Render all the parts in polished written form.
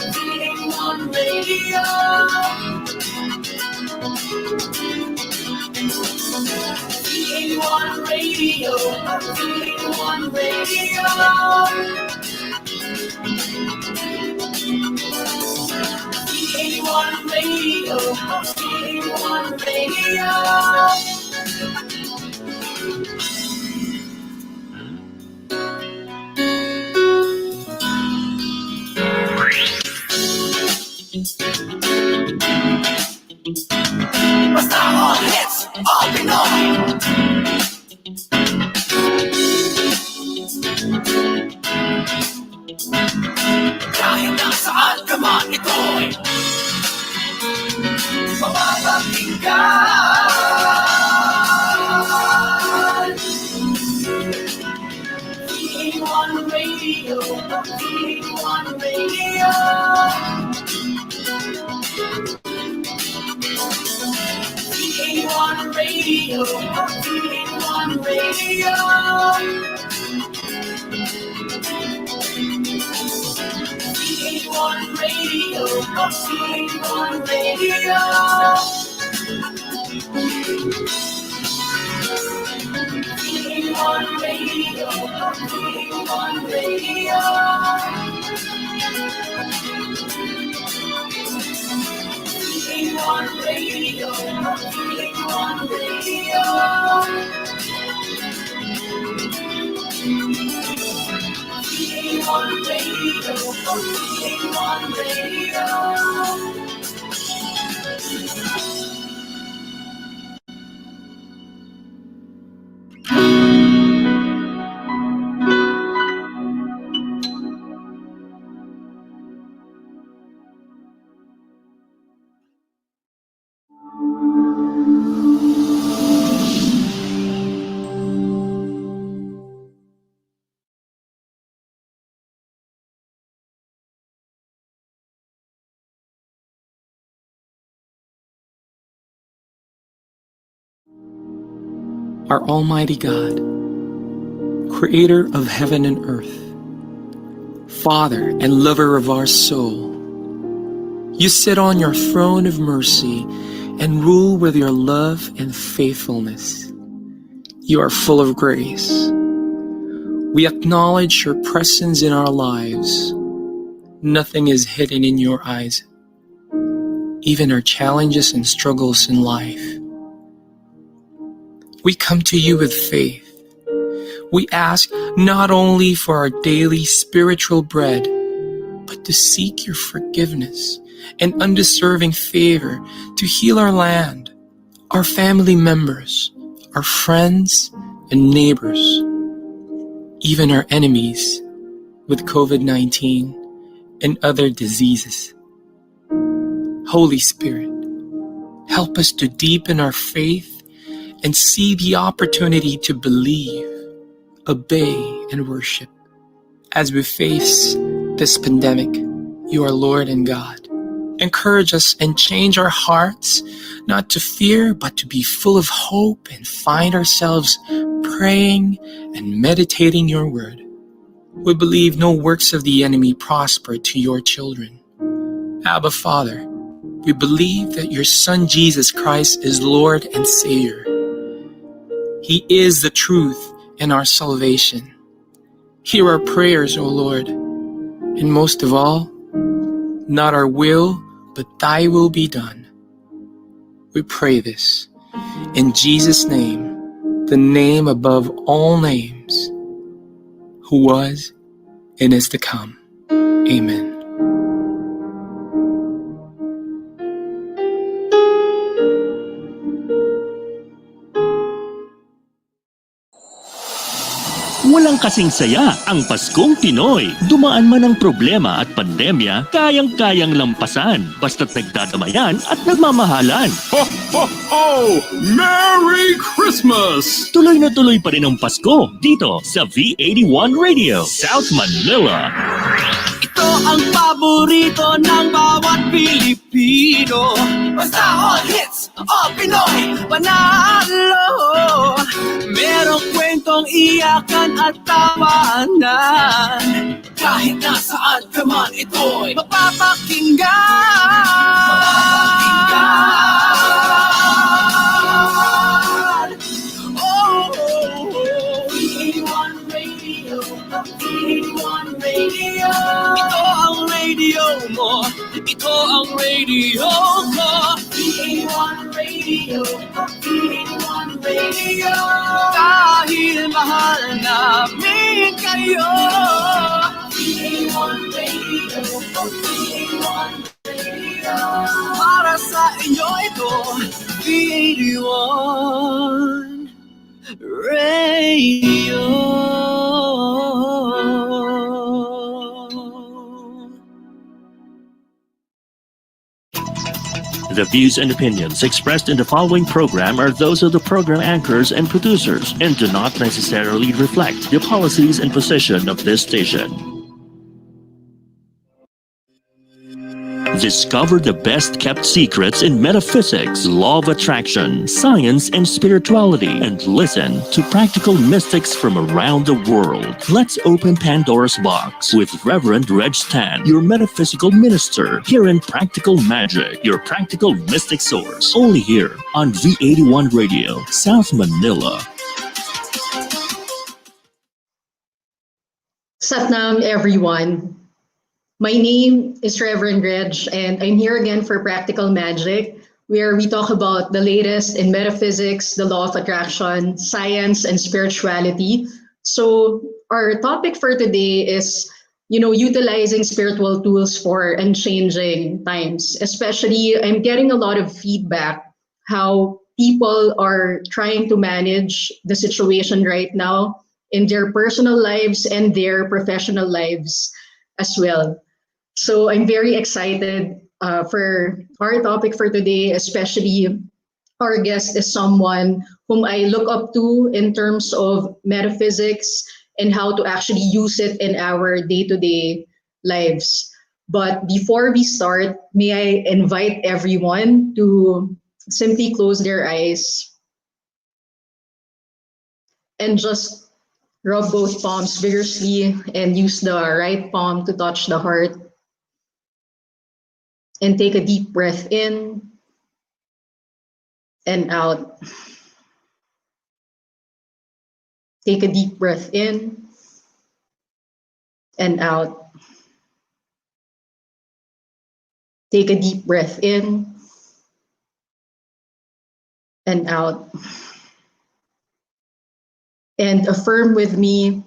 V81 Radio. V81 Radio. V81 Radio. V81 Radio. V81 Radio. Basta all hits, all Pinoy. Kahit na saan ka man ito'y mapapakinggan. V81 Radio, V81 Radio. V81 Radio, V81 Radio. V81 Radio, V81 Radio. V81 Radio, V81 Radio. V81 Radio, V81 Radio. V81 Radio, V81 Radio. Our Almighty God, Creator of heaven and earth, Father and lover of our soul, you sit on your throne of mercy and rule with your love and faithfulness. You are full of grace. We acknowledge your presence in our lives. Nothing is hidden in your eyes, even our challenges and struggles in life. We come to you with faith. We ask not only for our daily spiritual bread, but to seek your forgiveness and undeserving favor to heal our land, our family members, our friends and neighbors, even our enemies with COVID-19 and other diseases. Holy Spirit, help us to deepen our faith and see the opportunity to believe, obey, and worship. As we face this pandemic, you are Lord and God. Encourage us and change our hearts, not to fear, but to be full of hope and find ourselves praying and meditating your word. We believe no works of the enemy prosper to your children. Abba, Father, we believe that your Son Jesus Christ is Lord and Savior. He is the truth and our salvation. Hear our prayers, O Lord, and most of all, not our will, but thy will be done. We pray this in Jesus' name, the name above all names, who was and is to come. Amen. Walang kasing saya ang Paskong Pinoy. Dumaan man ang problema at pandemya, kayang-kayang lampasan. Basta't nagdadamayan at nagmamahalan. Ho, ho, ho! Merry Christmas! Tuloy na tuloy pa rin ang Pasko dito sa V81 Radio, South Manila. Ito ang paborito ng bawat Pilipino. Basta all hits, all Pinoy, panalo. Merong kwentong iyakan at tawanan. Kahit nasaan ka man ito'y mapapakinggan. Oh, PA1 Radio, PA1 Radio. Ito ang radio mo, ito ang radio ko. PA1 Radio, PA1 Radio. Dahil mahal namin kayo. PA1 Radio, PA1 Radio. Para sa inyo ito, PA1 Radio. The views and opinions expressed in the following program are those of the program anchors and producers and do not necessarily reflect the policies and position of this station. Discover the best-kept secrets in metaphysics, law of attraction, science, and spirituality, and listen to practical mystics from around the world. Let's open Pandora's box with Reverend Reg Tan, your metaphysical minister, here in Practical Magic, your practical mystic source. Only here on V81 Radio, South Manila. Satnam, everyone. My name is Reverend Reg, and I'm here again for Practical Magic, where we talk about the latest in metaphysics, the law of attraction, science, and spirituality. So our topic for today is, utilizing spiritual tools for unchanging times. Especially, I'm getting a lot of feedback how people are trying to manage the situation right now in their personal lives and their professional lives as well. So I'm very excited for our topic for today, especially our guest is someone whom I look up to in terms of metaphysics and how to actually use it in our day-to-day lives. But before we start, may I invite everyone to simply close their eyes and just rub both palms vigorously and use the right palm to touch the heart. And take a deep breath in and out. Take a deep breath in and out. Take a deep breath in and out. And affirm with me,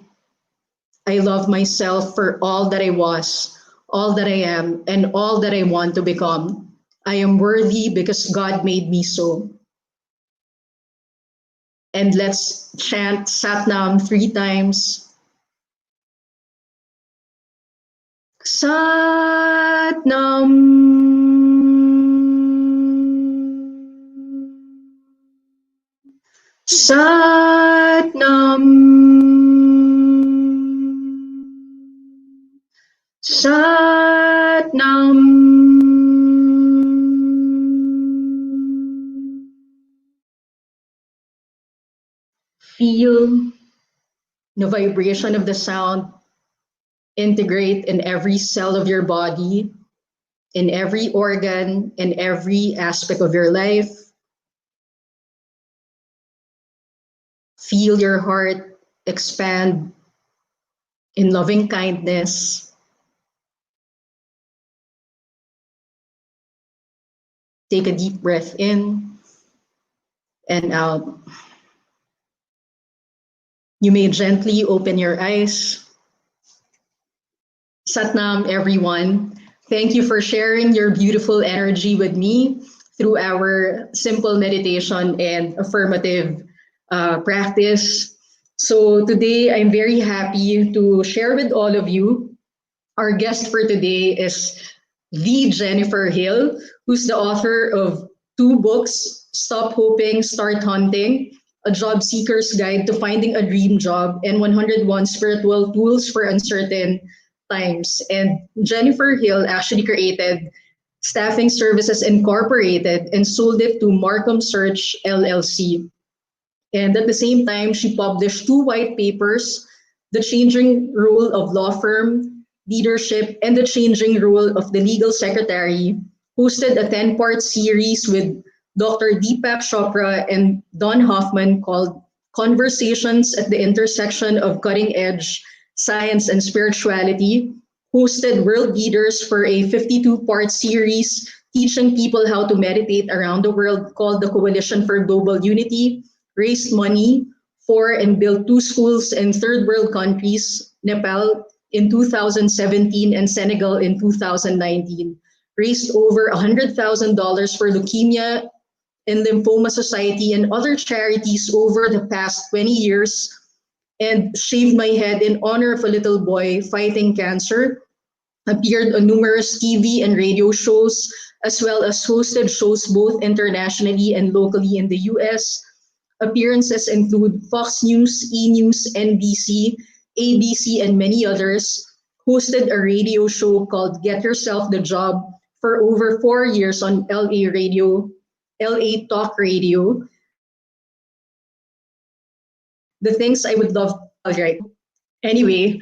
I love myself for all that I was, all that I am, and all that I want to become. I am worthy because God made me so. And let's chant Satnam 3 times. Satnam. Satnam. Satnam. Feel the vibration of the sound integrate in every cell of your body, in every organ, in every aspect of your life. Feel your heart expand in loving kindness. Take a deep breath in and out. You may gently open your eyes. Satnam, everyone. Thank you for sharing your beautiful energy with me through our simple meditation and affirmative practice. So today, I'm very happy to share with all of you. Our guest for today is the Jennifer Hill, who's the author of 2 books, Stop Hoping, Start Hunting, A Job Seeker's Guide to Finding a Dream Job, and 101 Spiritual Tools for Uncertain Times. And Jennifer Hill actually created Staffing Services Incorporated and sold it to Markham Search LLC. And at the same time, she published 2 white papers, The Changing Role of Law Firm leadership, and the changing role of the legal secretary, hosted a 10-part series with Dr. Deepak Chopra and Don Hoffman called Conversations at the Intersection of Cutting Edge Science and Spirituality, hosted world leaders for a 52-part series teaching people how to meditate around the world called the Coalition for Global Unity, raised money for and built two schools in third world countries, Nepal in 2017 and Senegal in 2019, raised over $100,000 for Leukemia and Lymphoma Society and other charities over the past 20 years, and shaved my head in honor of a little boy fighting cancer, appeared on numerous TV and radio shows, as well as hosted shows both internationally and locally in the US. Appearances include Fox News, E! News, NBC, ABC, and many others. Hosted a radio show called Get Yourself the Job for over 4 years on LA Talk Radio. The things I would love to tell, right? Anyway,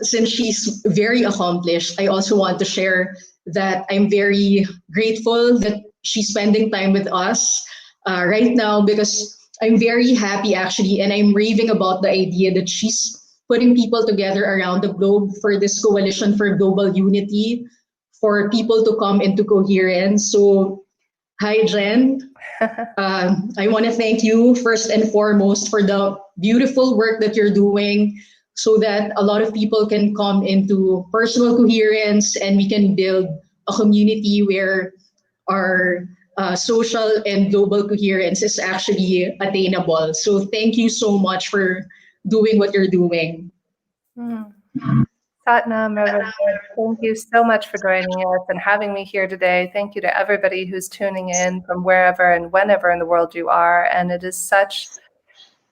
since she's very accomplished, I also want to share that I'm very grateful that she's spending time with us right now, because I'm very happy actually, and I'm raving about the idea that she's putting people together around the globe for this coalition for global unity, for people to come into coherence. So, hi, Jen. I want to thank you first and foremost for the beautiful work that you're doing, so that a lot of people can come into personal coherence and we can build a community where our social and global coherence is actually attainable. So thank you so much for doing what you're doing. Satnam, Reverend, thank you so much for joining us and having me here today. Thank you to everybody who's tuning in from wherever and whenever in the world you are. And it is such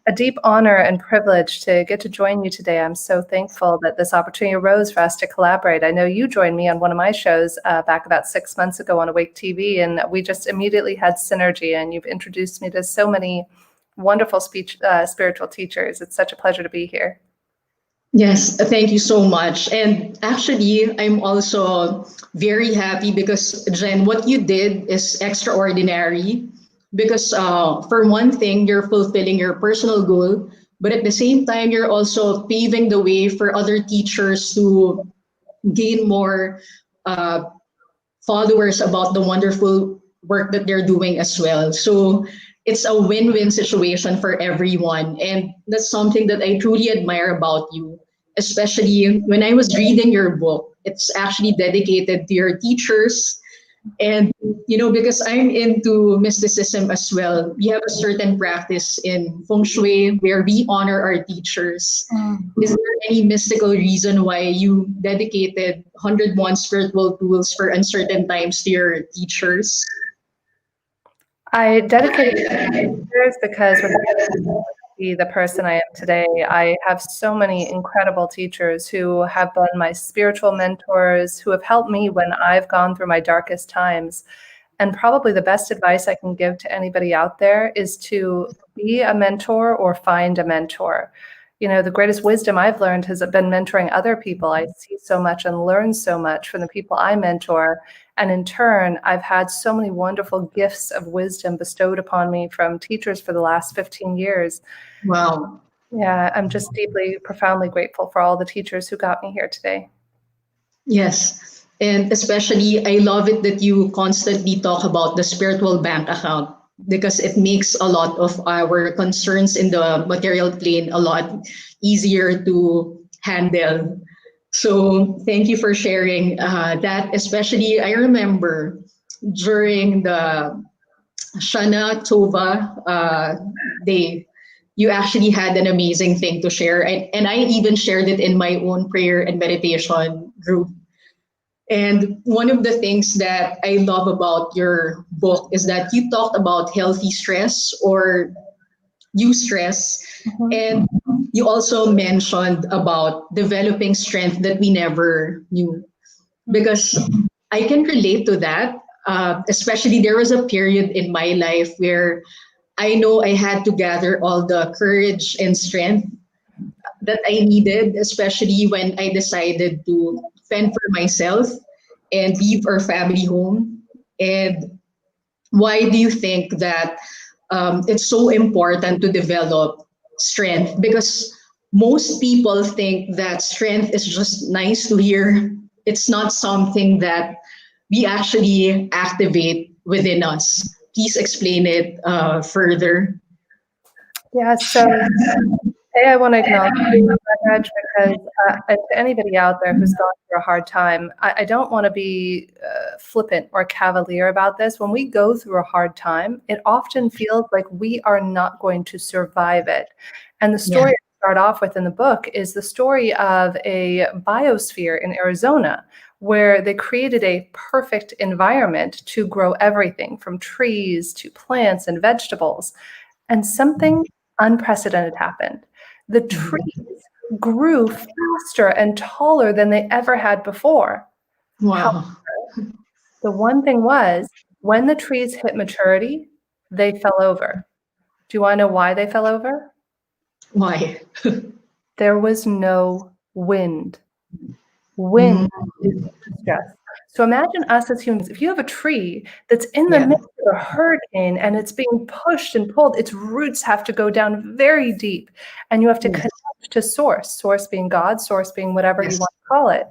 a deep honor and privilege to get to join you today. I'm so thankful that this opportunity arose for us to collaborate. I know you joined me on one of my shows back about 6 months ago on Awake TV, and we just immediately had synergy, and you've introduced me to so many wonderful spiritual teachers. It's such a pleasure to be here. Yes, thank you so much. And actually, I'm also very happy because, Jen, what you did is extraordinary. Because for one thing, you're fulfilling your personal goal, but at the same time, you're also paving the way for other teachers to gain more followers about the wonderful work that they're doing as well. So it's a win-win situation for everyone. And that's something that I truly admire about you, especially when I was reading your book. It's actually dedicated to your teachers. And, because I'm into mysticism as well, we have a certain practice in Feng Shui where we honor our teachers. Is there any mystical reason why you dedicated 101 spiritual tools for uncertain times to your teachers? I dedicated it to my teachers because when I be the person I am today, I have so many incredible teachers who have been my spiritual mentors, who have helped me when I've gone through my darkest times. And probably the best advice I can give to anybody out there is to be a mentor or find a mentor. The greatest wisdom I've learned has been mentoring other people. I see so much and learn so much from the people I mentor. And in turn, I've had so many wonderful gifts of wisdom bestowed upon me from teachers for the last 15 years. Wow. Yeah, I'm just deeply, profoundly grateful for all the teachers who got me here today. Yes. And especially, I love it that you constantly talk about the spiritual bank account, because it makes a lot of our concerns in the material plane a lot easier to handle. So thank you for sharing that. Especially, I remember during the Shana Tova day, you actually had an amazing thing to share. And I even shared it in my own prayer and meditation group. And one of the things that I love about your book is that you talked about healthy stress or eustress. And you also mentioned about developing strength that we never knew. Because I can relate to that. Especially there was a period in my life where I know I had to gather all the courage and strength that I needed, especially when I decided to fend for myself and leave our family home. And why do you think that it's so important to develop strength? Because most people think that strength is just nice to hear. It's not something that we actually activate within us. Please explain it further. Yeah, so I want to acknowledge you, Reg, because to anybody out there who's gone through a hard time, I don't want to be flippant or cavalier about this. When we go through a hard time, it often feels like we are not going to survive it. And the story I start off with in the book is the story of a biosphere in Arizona, where they created a perfect environment to grow everything from trees to plants and vegetables. And something unprecedented happened. The trees grew faster and taller than they ever had before. Wow. The one thing was, when the trees hit maturity, they fell over. Do you want to know why they fell over? Why? There was no wind. Wind is stress. So imagine us as humans. If you have a tree that's in the midst of a hurricane and it's being pushed and pulled, its roots have to go down very deep, and you have to connect to source being God, source being whatever you want to call it.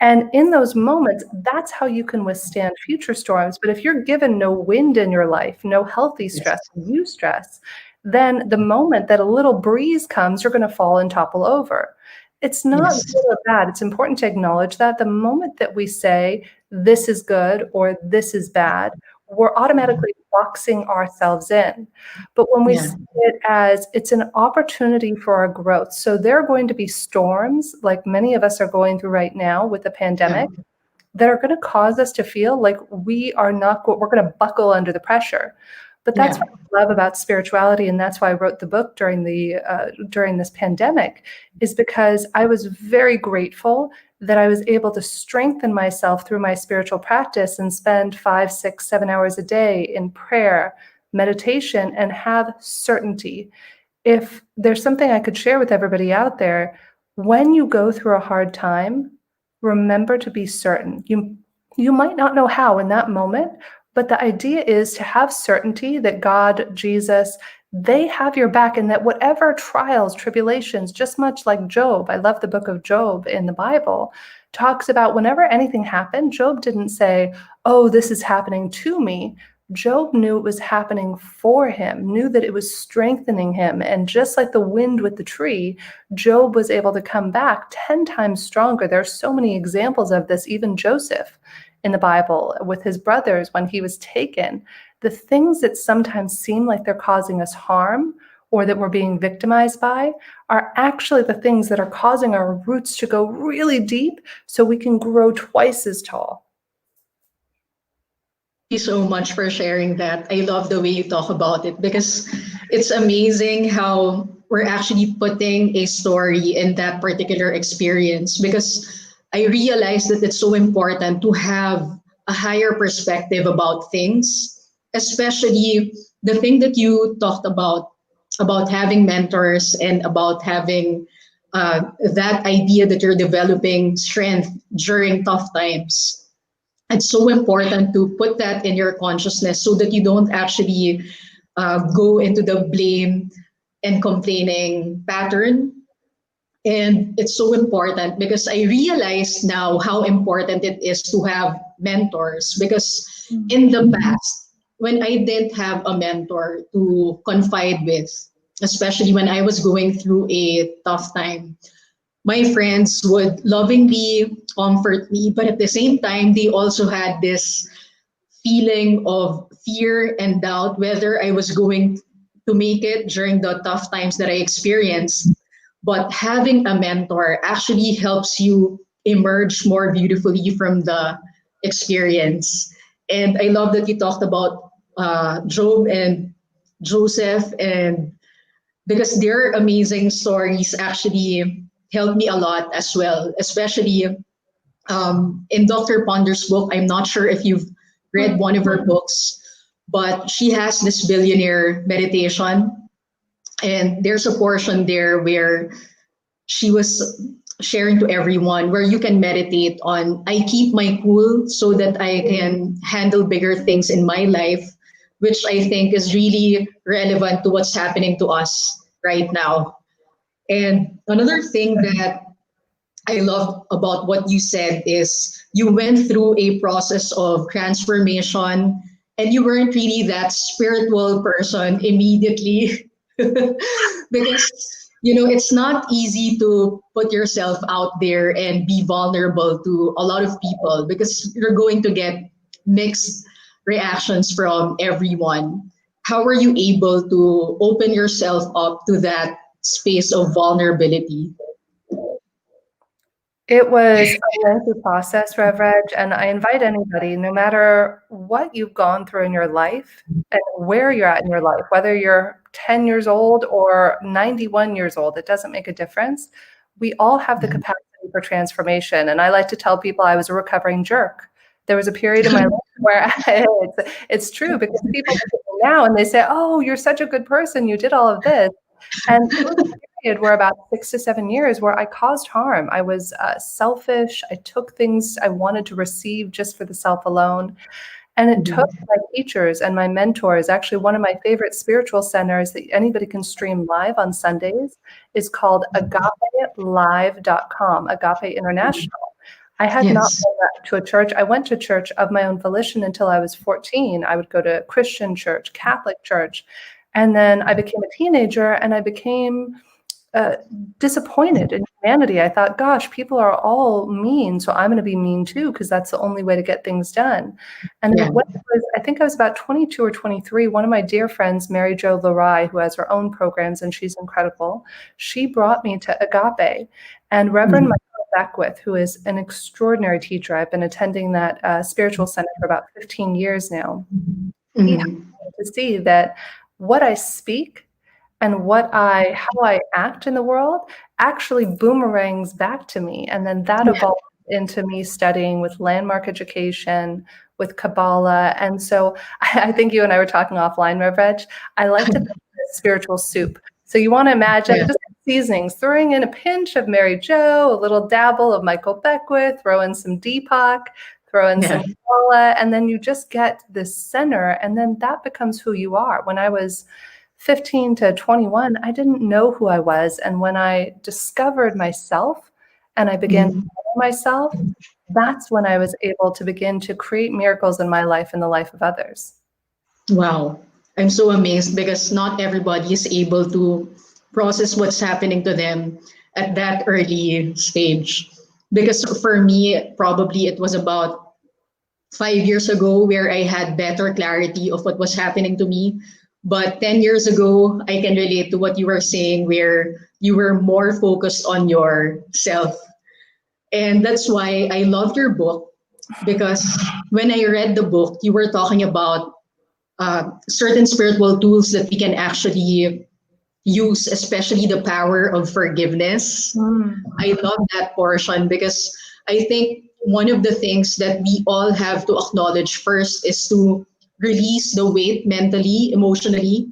And in those moments, that's how you can withstand future storms. But if you're given no wind in your life, no healthy stress, you stress, then the moment that a little breeze comes, you're going to fall and topple over. It's not good or bad. It's important to acknowledge that the moment that we say this is good or this is bad, we're automatically boxing ourselves in. But when we see it as it's an opportunity for our growth, so there are going to be storms like many of us are going through right now with the pandemic that are going to cause us to feel like we're going to buckle under the pressure. But that's what I love about spirituality, and that's why I wrote the book during this pandemic, is because I was very grateful that I was able to strengthen myself through my spiritual practice and spend 5, 6, 7 hours a day in prayer, meditation, and have certainty. If there's something I could share with everybody out there, when you go through a hard time, remember to be certain. You might not know how in that moment, but the idea is to have certainty that God, Jesus, they have your back, and that whatever trials, tribulations, just much like Job, I love the book of Job in the Bible, talks about whenever anything happened, Job didn't say, oh, this is happening to me. Job knew it was happening for him, knew that it was strengthening him. And just like the wind with the tree, Job was able to come back 10 times stronger. There are so many examples of this, even Joseph in the Bible with his brothers when he was taken. The things that sometimes seem like they're causing us harm or that we're being victimized by are actually the things that are causing our roots to go really deep so we can grow twice as tall. Thank you so much for sharing that. I love the way you talk about it, because it's amazing how we're actually putting a story in that particular experience, because I realized that it's so important to have a higher perspective about things, especially the thing that you talked about having mentors and about having that idea that you're developing strength during tough times. It's so important to put that in your consciousness so that you don't actually go into the blame and complaining pattern. And it's so important because I realize now how important it is to have mentors, because in the past, when I didn't have a mentor to confide with, especially when I was going through a tough time, my friends would lovingly comfort me, but at the same time, they also had this feeling of fear and doubt whether I was going to make it during the tough times that I experienced. But having a mentor actually helps you emerge more beautifully from the experience. And I love that you talked about Job and Joseph, and because their amazing stories actually helped me a lot as well, especially in Dr. Ponder's book. I'm not sure if you've read one of her books, but she has this billionaire meditation. And there's a portion there where she was sharing to everyone where you can meditate on I keep my cool so that I can handle bigger things in my life, which I think is really relevant to what's happening to us right now. And another thing that I love about what you said is you went through a process of transformation and you weren't really that spiritual person immediately because it's not easy to put yourself out there and be vulnerable to a lot of people because you're going to get mixed reactions from everyone. How were you able to open yourself up to that space of vulnerability? It was a lengthy process, Rev Reg, and I invite anybody, no matter what you've gone through in your life and where you're at in your life, whether you're 10 years old or 91 years old, it doesn't make a difference. We all have the capacity for transformation. And I like to tell people I was a recovering jerk. There was a period in my life where it's true because people look at me now and they say, oh, you're such a good person. You did all of this. And there was a period where about 6 to 7 years where I caused harm. I was selfish. I took things I wanted to receive just for the self alone. And it took my teachers and my mentors. Actually, one of my favorite spiritual centers that anybody can stream live on Sundays is called agapelive.com, Agape International. I had not Yes. been to a church. I went to church of my own volition until I was 14. I would go to Christian church, Catholic church. And then I became a teenager and I became disappointed in humanity. I thought, gosh, people are all mean, so I'm going to be mean too, because that's the only way to get things done. And then when I think I was about 22 or 23, one of my dear friends, Mary Jo Larai, who has her own programs and she's incredible, she brought me to Agape. And Reverend Michael Beckwith, who is an extraordinary teacher, I've been attending that spiritual center for about 15 years now. He helped me to see that what I speak and how I act in the world actually boomerangs back to me. And then that evolved into me studying with landmark education, with Kabbalah. And so I think you and I were talking offline, Rev Reg. I like to think of it as spiritual soup. So you want to imagine just seasonings, throwing in a pinch of Mary Jo, a little dabble of Michael Beckwith, throw in some Deepak, throw in some Kabbalah, and then you just get this center. And then that becomes who you are. When I was 15 to 21, I didn't know who I was. And when I discovered myself and I began to know myself, that's when I was able to begin to create miracles in my life and the life of others. Wow. I'm so amazed because not everybody is able to process what's happening to them at that early stage. Because for me, probably it was about 5 years ago where I had better clarity of what was happening to me. But 10 years ago, I can relate to what you were saying, where you were more focused on yourself. And that's why I loved your book, because when I read the book, you were talking about certain spiritual tools that we can actually use, especially the power of forgiveness. I love that portion because I think one of the things that we all have to acknowledge first is to release the weight mentally, emotionally,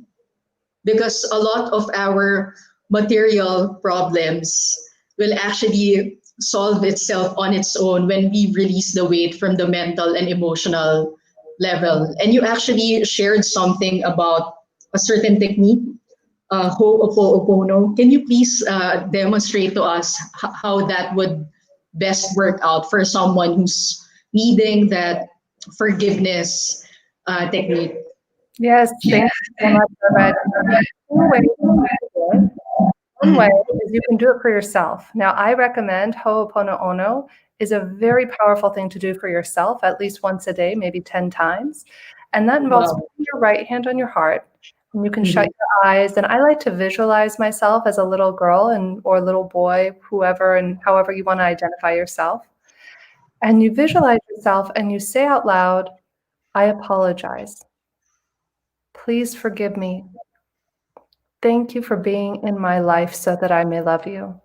because a lot of our material problems will actually solve itself on its own when we release the weight from the mental and emotional level. And you actually shared something about a certain technique, Ho'oponopono. Can you please demonstrate to us how that would best work out for someone who's needing that forgiveness technique? Yes, thank you so much for that. Two ways to do it. One way is you can do it for yourself. Now, I recommend Ho'oponopono is a very powerful thing to do for yourself at least once a day, maybe 10 times. And that involves putting your right hand on your heart. And you can shut your eyes. And I like to visualize myself as a little girl or little boy, whoever and however you want to identify yourself. And you visualize yourself and you say out loud, I apologize. Please forgive me. Thank you for being in my life so that I may love you.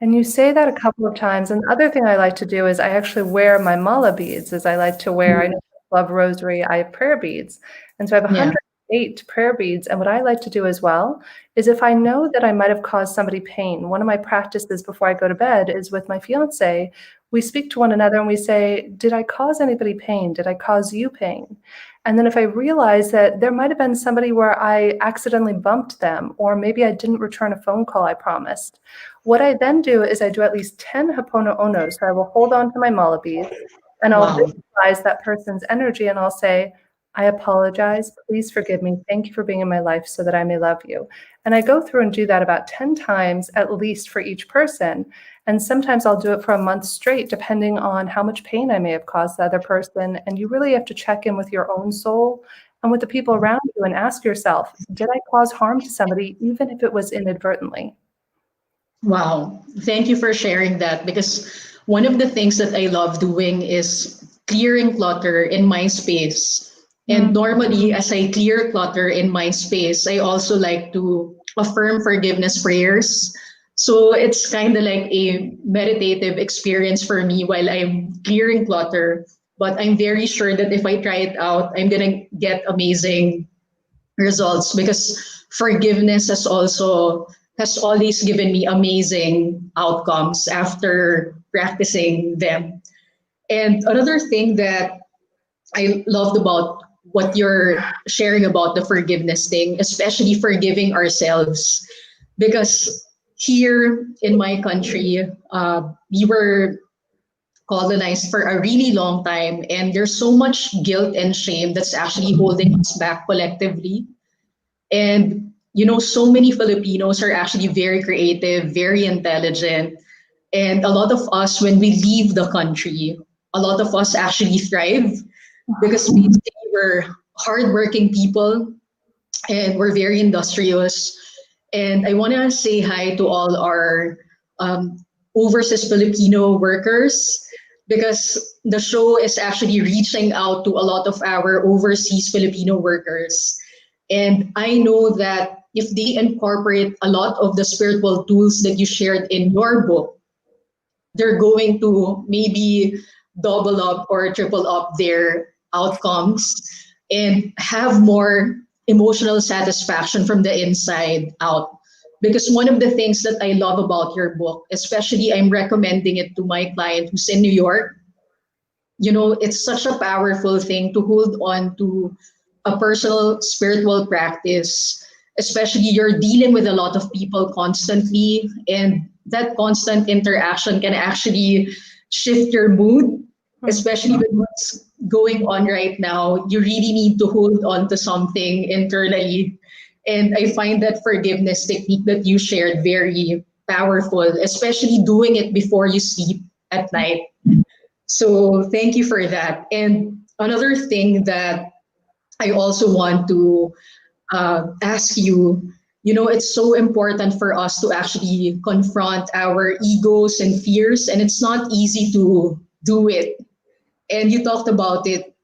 And you say that a couple of times. And the other thing I like to do is I actually wear my mala beads, as I like to wear. I love rosary. I have prayer beads. And so I have 108 8 prayer beads. And what I like to do as well is if I know that I might have caused somebody pain, one of my practices before I go to bed is with my fiance, we speak to one another and we say, did I cause anybody pain? Did I cause you pain? And then if I realize that there might have been somebody where I accidentally bumped them, or maybe I didn't return a phone call I promised, what I then do is I do at least 10 Ho'oponoponos. So I will hold on to my mala beads and I'll Wow. visualize that person's energy and I'll say, I apologize. Please forgive me. Thank you for being in my life so that I may love you. And I go through and do that about 10 times at least for each person. And sometimes I'll do it for a month straight, depending on how much pain I may have caused the other person. And you really have to check in with your own soul and with the people around you and ask yourself, did I cause harm to somebody, even if it was inadvertently? Wow. Thank you for sharing that, because one of the things that I love doing is clearing clutter in my space. And normally, as I clear clutter in my space, I also like to affirm forgiveness prayers. So it's kind of like a meditative experience for me while I'm clearing clutter. But I'm very sure that if I try it out, I'm going to get amazing results, because forgiveness has always given me amazing outcomes after practicing them. And another thing that I loved about what you're sharing about the forgiveness thing, especially forgiving ourselves, because here in my country, we were colonized for a really long time, and there's so much guilt and shame that's actually holding us back collectively. And so many Filipinos are actually very creative, very intelligent, and a lot of us, when we leave the country, a lot of us actually thrive because basically we're hardworking people and we're very industrious. And I want to say hi to all our um, overseas Filipino workers, because the show is actually reaching out to a lot of our overseas Filipino workers. And I know that if they incorporate a lot of the spiritual tools that you shared in your book, they're going to maybe double up or triple up their outcomes and have more emotional satisfaction from the inside out. Because one of the things that I love about your book, especially I'm recommending it to my client who's in New York, it's such a powerful thing to hold on to a personal spiritual practice, especially you're dealing with a lot of people constantly, and that constant interaction can actually shift your mood, especially with what's going on right now. You really need to hold on to something internally. And I find that forgiveness technique that you shared very powerful, especially doing it before you sleep at night. So thank you for that. And another thing that I also want to ask you, it's so important for us to actually confront our egos and fears, and it's not easy to do it. And you talked about it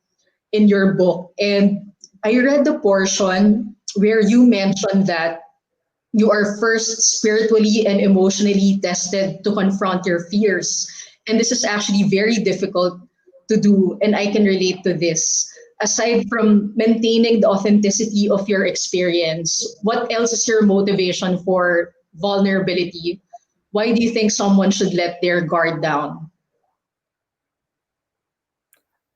in your book. And I read the portion where you mentioned that you are first spiritually and emotionally tested to confront your fears. And this is actually very difficult to do. And I can relate to this. Aside from maintaining the authenticity of your experience, what else is your motivation for vulnerability? Why do you think someone should let their guard down?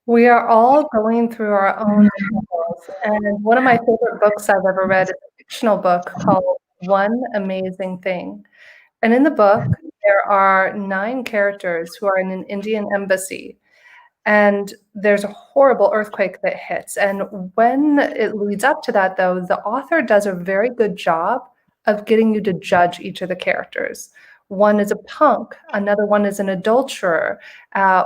We are all going through our own struggles. And one of my favorite books I've ever read is a fictional book called One Amazing Thing. And in the book, there are 9 characters who are in an Indian embassy. And there's a horrible earthquake that hits. And when it leads up to that, though, the author does a very good job of getting you to judge each of the characters. One is a punk, another one is an adulterer,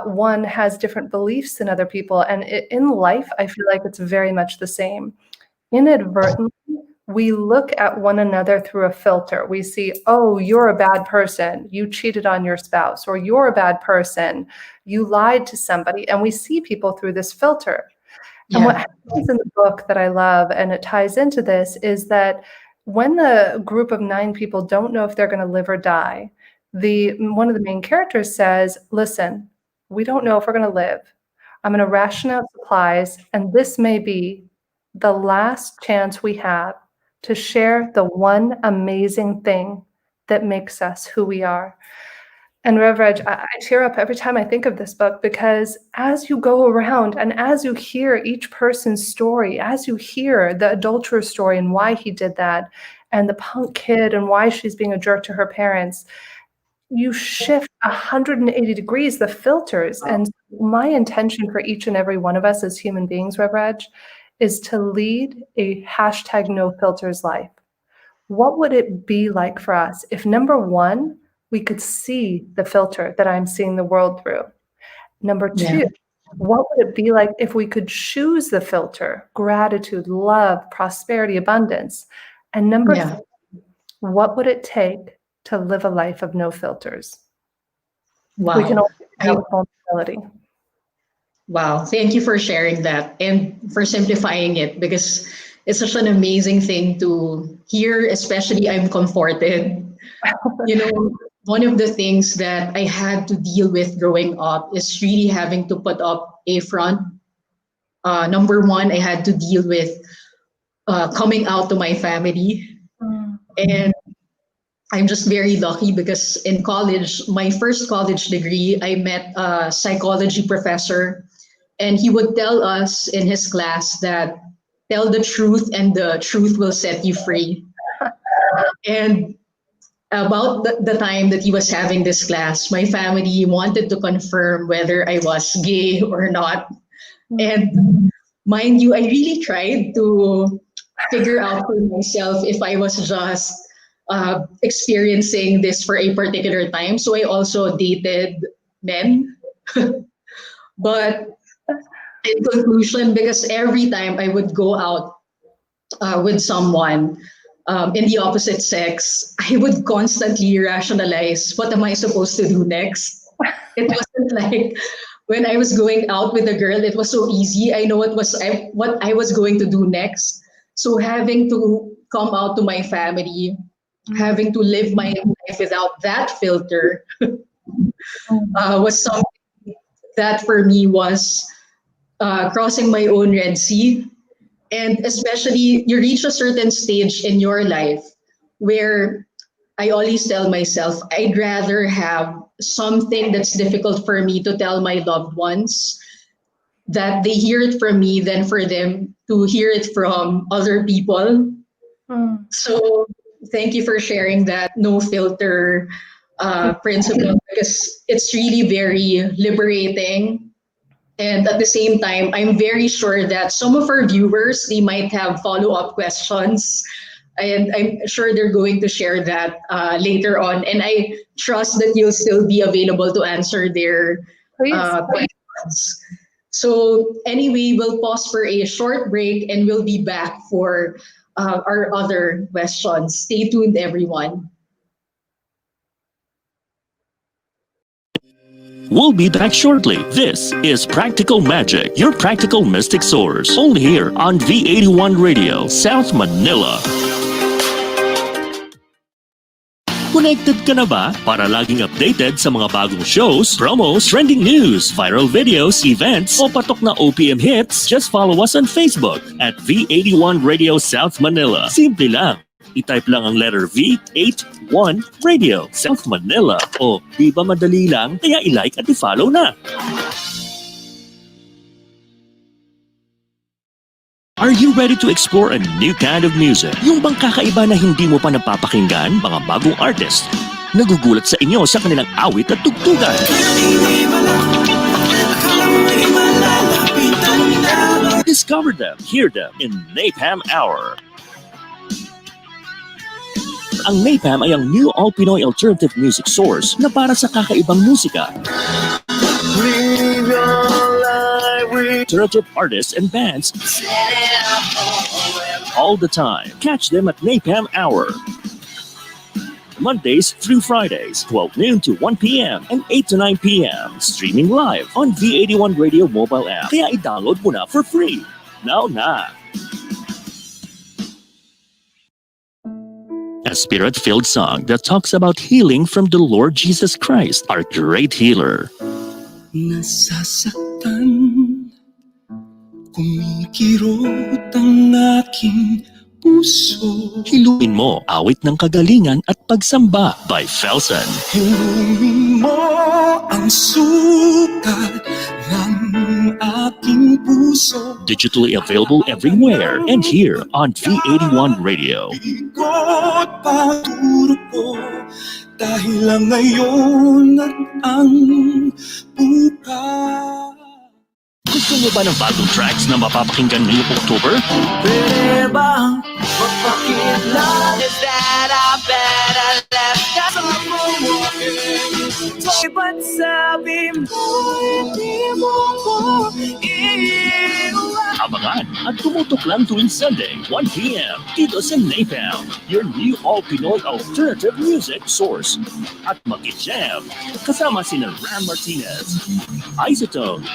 one has different beliefs than other people. And in life, I feel like it's very much the same. Inadvertently, we look at one another through a filter. We see, oh, you're a bad person. You cheated on your spouse, or you're a bad person. You lied to somebody. And we see people through this filter. And what happens in the book that I love, and it ties into this, is that when the group of 9 people don't know if they're going to live or die, one of the main characters says, listen, we don't know if we're going to live. I'm going to ration out supplies, and this may be the last chance we have to share the one amazing thing that makes us who we are. And Rev Reg, I tear up every time I think of this book, because as you go around and as you hear each person's story, as you hear the adulterer story and why he did that, and the punk kid and why she's being a jerk to her parents, you shift 180 degrees, the filters. And my intention for each and every one of us as human beings, Rev Reg, is to lead a #NoFilters life. What would it be like for us if, number one, we could see the filter that I'm seeing the world through? Number two, what would it be like if we could choose the filter, gratitude, love, prosperity, abundance? And number three, what would it take to live a life of no filters? Wow. We can only do that with vulnerability. Wow. Thank you for sharing that and for simplifying it, because it's such an amazing thing to hear, especially I'm comforted. You know, one of the things that I had to deal with growing up is really having to put up a front. Number one, I had to deal with coming out to my family. And I'm just very lucky because in college, my first college degree, I met a psychology professor, and he would tell us in his class that tell the truth and the truth will set you free. And about the time that he was having this class, my family wanted to confirm whether I was gay or not. And mind you, I really tried to figure out for myself if I was just experiencing this for a particular time. So I also dated men. But in conclusion, because every time I would go out with someone in the opposite sex, I would constantly rationalize, what am I supposed to do next? It wasn't like when I was going out with a girl, it was so easy. I know what I was going to do next. So having to come out to my family, having to live my life without that filter was something that for me was crossing my own Red Sea. And especially, you reach a certain stage in your life where I always tell myself, I'd rather have something that's difficult for me to tell my loved ones, that they hear it from me, than for them to hear it from other people. So thank you for sharing that no filter principle, because it's really very liberating. And at the same time, I'm very sure that some of our viewers, they might have follow-up questions. And I'm sure they're going to share that later on. And I trust that you'll still be available to answer their questions. So anyway, we'll pause for a short break and we'll be back for our other questions. Stay tuned, everyone. We'll be back shortly. This is Practical Magic, your practical mystic source. Only here on V81 Radio, South Manila. Connected ka na ba para laging updated sa mga bagong shows, promos, trending news, viral videos, events, o patok na OPM hits? Just follow us on Facebook at V81 Radio South Manila. Simple lang. I-type lang ang letter V81 Radio South Manila. O, di ba madali lang? Kaya i-like at i-follow na. Are you ready to explore a new kind of music? Yung bang kakaiba na hindi mo pa napapakinggan? Mga bagong artist. Nagugulat sa inyo sa kanilang awit at tugtugan. Discover them, hear them in Napam Hour. Ang Napam ay ang new all-Pinoy alternative music source na para sa kakaibang musika. Alternative artists and bands all the time. Catch them at Napam Hour. Mondays through Fridays, 12 noon to 1 p.m. and 8 to 9 p.m. Streaming live on V81 Radio mobile app. Kaya i-download mo na for free. Now na! A spirit-filled song that talks about healing from the Lord Jesus Christ, our great healer. Nasasaktan Kumikirot ang aking puso. Hiluin mo awit ng kagalingan at pagsamba by Felsen. Hilumin mo ang sukat ng aking puso. Digitally available everywhere and here on V81 Radio. Ikot paturo ko dahil lang ngayon at ang bukas. Gusto mo ba ng bagong tracks na mapapakinggan ngayong October? Pwede bang magpakilala? Is that I better left that I'm walking? Ba't sabi mo hindi mo ko iiwan? Abangan at tumutok lang tuwing Sunday, 1 p.m. dito sa Napalm, your new all-Pinoy alternative music source. At mag-jam kasama sina Ram Martinez, Isotone,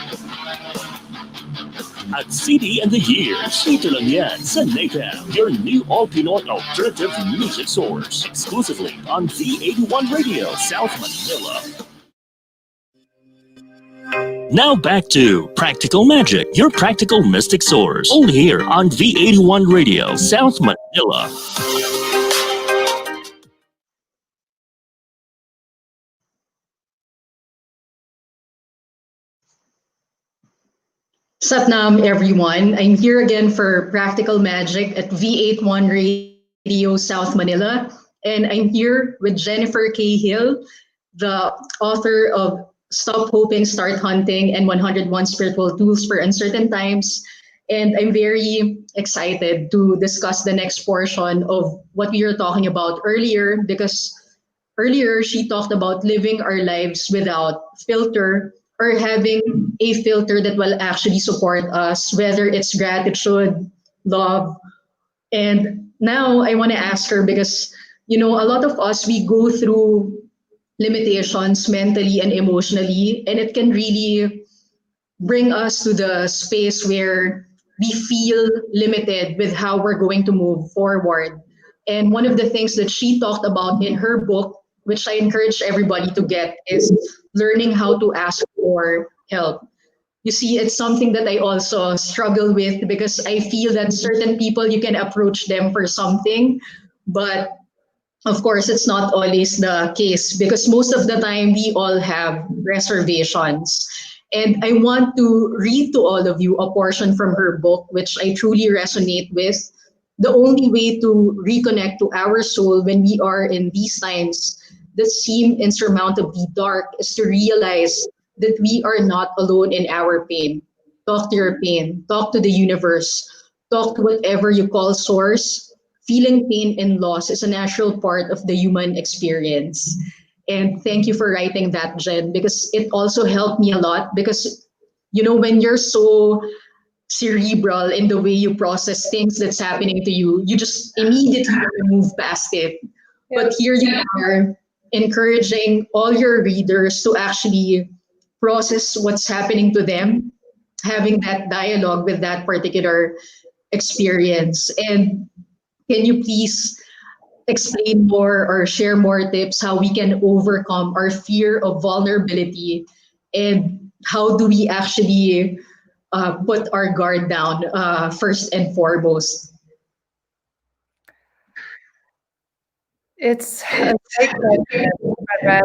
at CD and the Years. Dito lang yan sa Napalm, your new all-Pinoy alternative music source. Exclusively on V81 Radio, South Manila. Now back to Practical Magic, your practical mystic source. Only here on V81 Radio, South Manila. Satnam, everyone. I'm here again for Practical Magic at V81 Radio South Manila. And I'm here with Jennifer Cahill, the author of Stop Hoping, Start Hunting, and 101 Spiritual Tools for Uncertain Times. And I'm very excited to discuss the next portion of what we were talking about earlier, because earlier she talked about living our lives without filter, or having a filter that will actually support us, whether it's gratitude, love. And now I want to ask her, because, a lot of us, we go through limitations mentally and emotionally, and it can really bring us to the space where we feel limited with how we're going to move forward. And one of the things that she talked about in her book, which I encourage everybody to get, is learning how to ask for help. You see, it's something that I also struggle with, because I feel that certain people, you can approach them for something, but of course, it's not always the case, because most of the time we all have reservations. And I want to read to all of you a portion from her book, which I truly resonate with. The only way to reconnect to our soul when we are in these times that seem insurmountably dark is to realize that we are not alone in our pain. Talk to your pain, talk to the universe, talk to whatever you call source. Feeling pain and loss is a natural part of the human experience. And thank you for writing that, Jen, because it also helped me a lot. Because, when you're so cerebral in the way you process things that's happening to you, you just immediately move past it. Yeah. But here you are, encouraging all your readers to actually process what's happening to them, having that dialogue with that particular experience. And can you please explain more or share more tips how we can overcome our fear of vulnerability, and how do we actually put our guard down first and foremost? It's a great question. I read.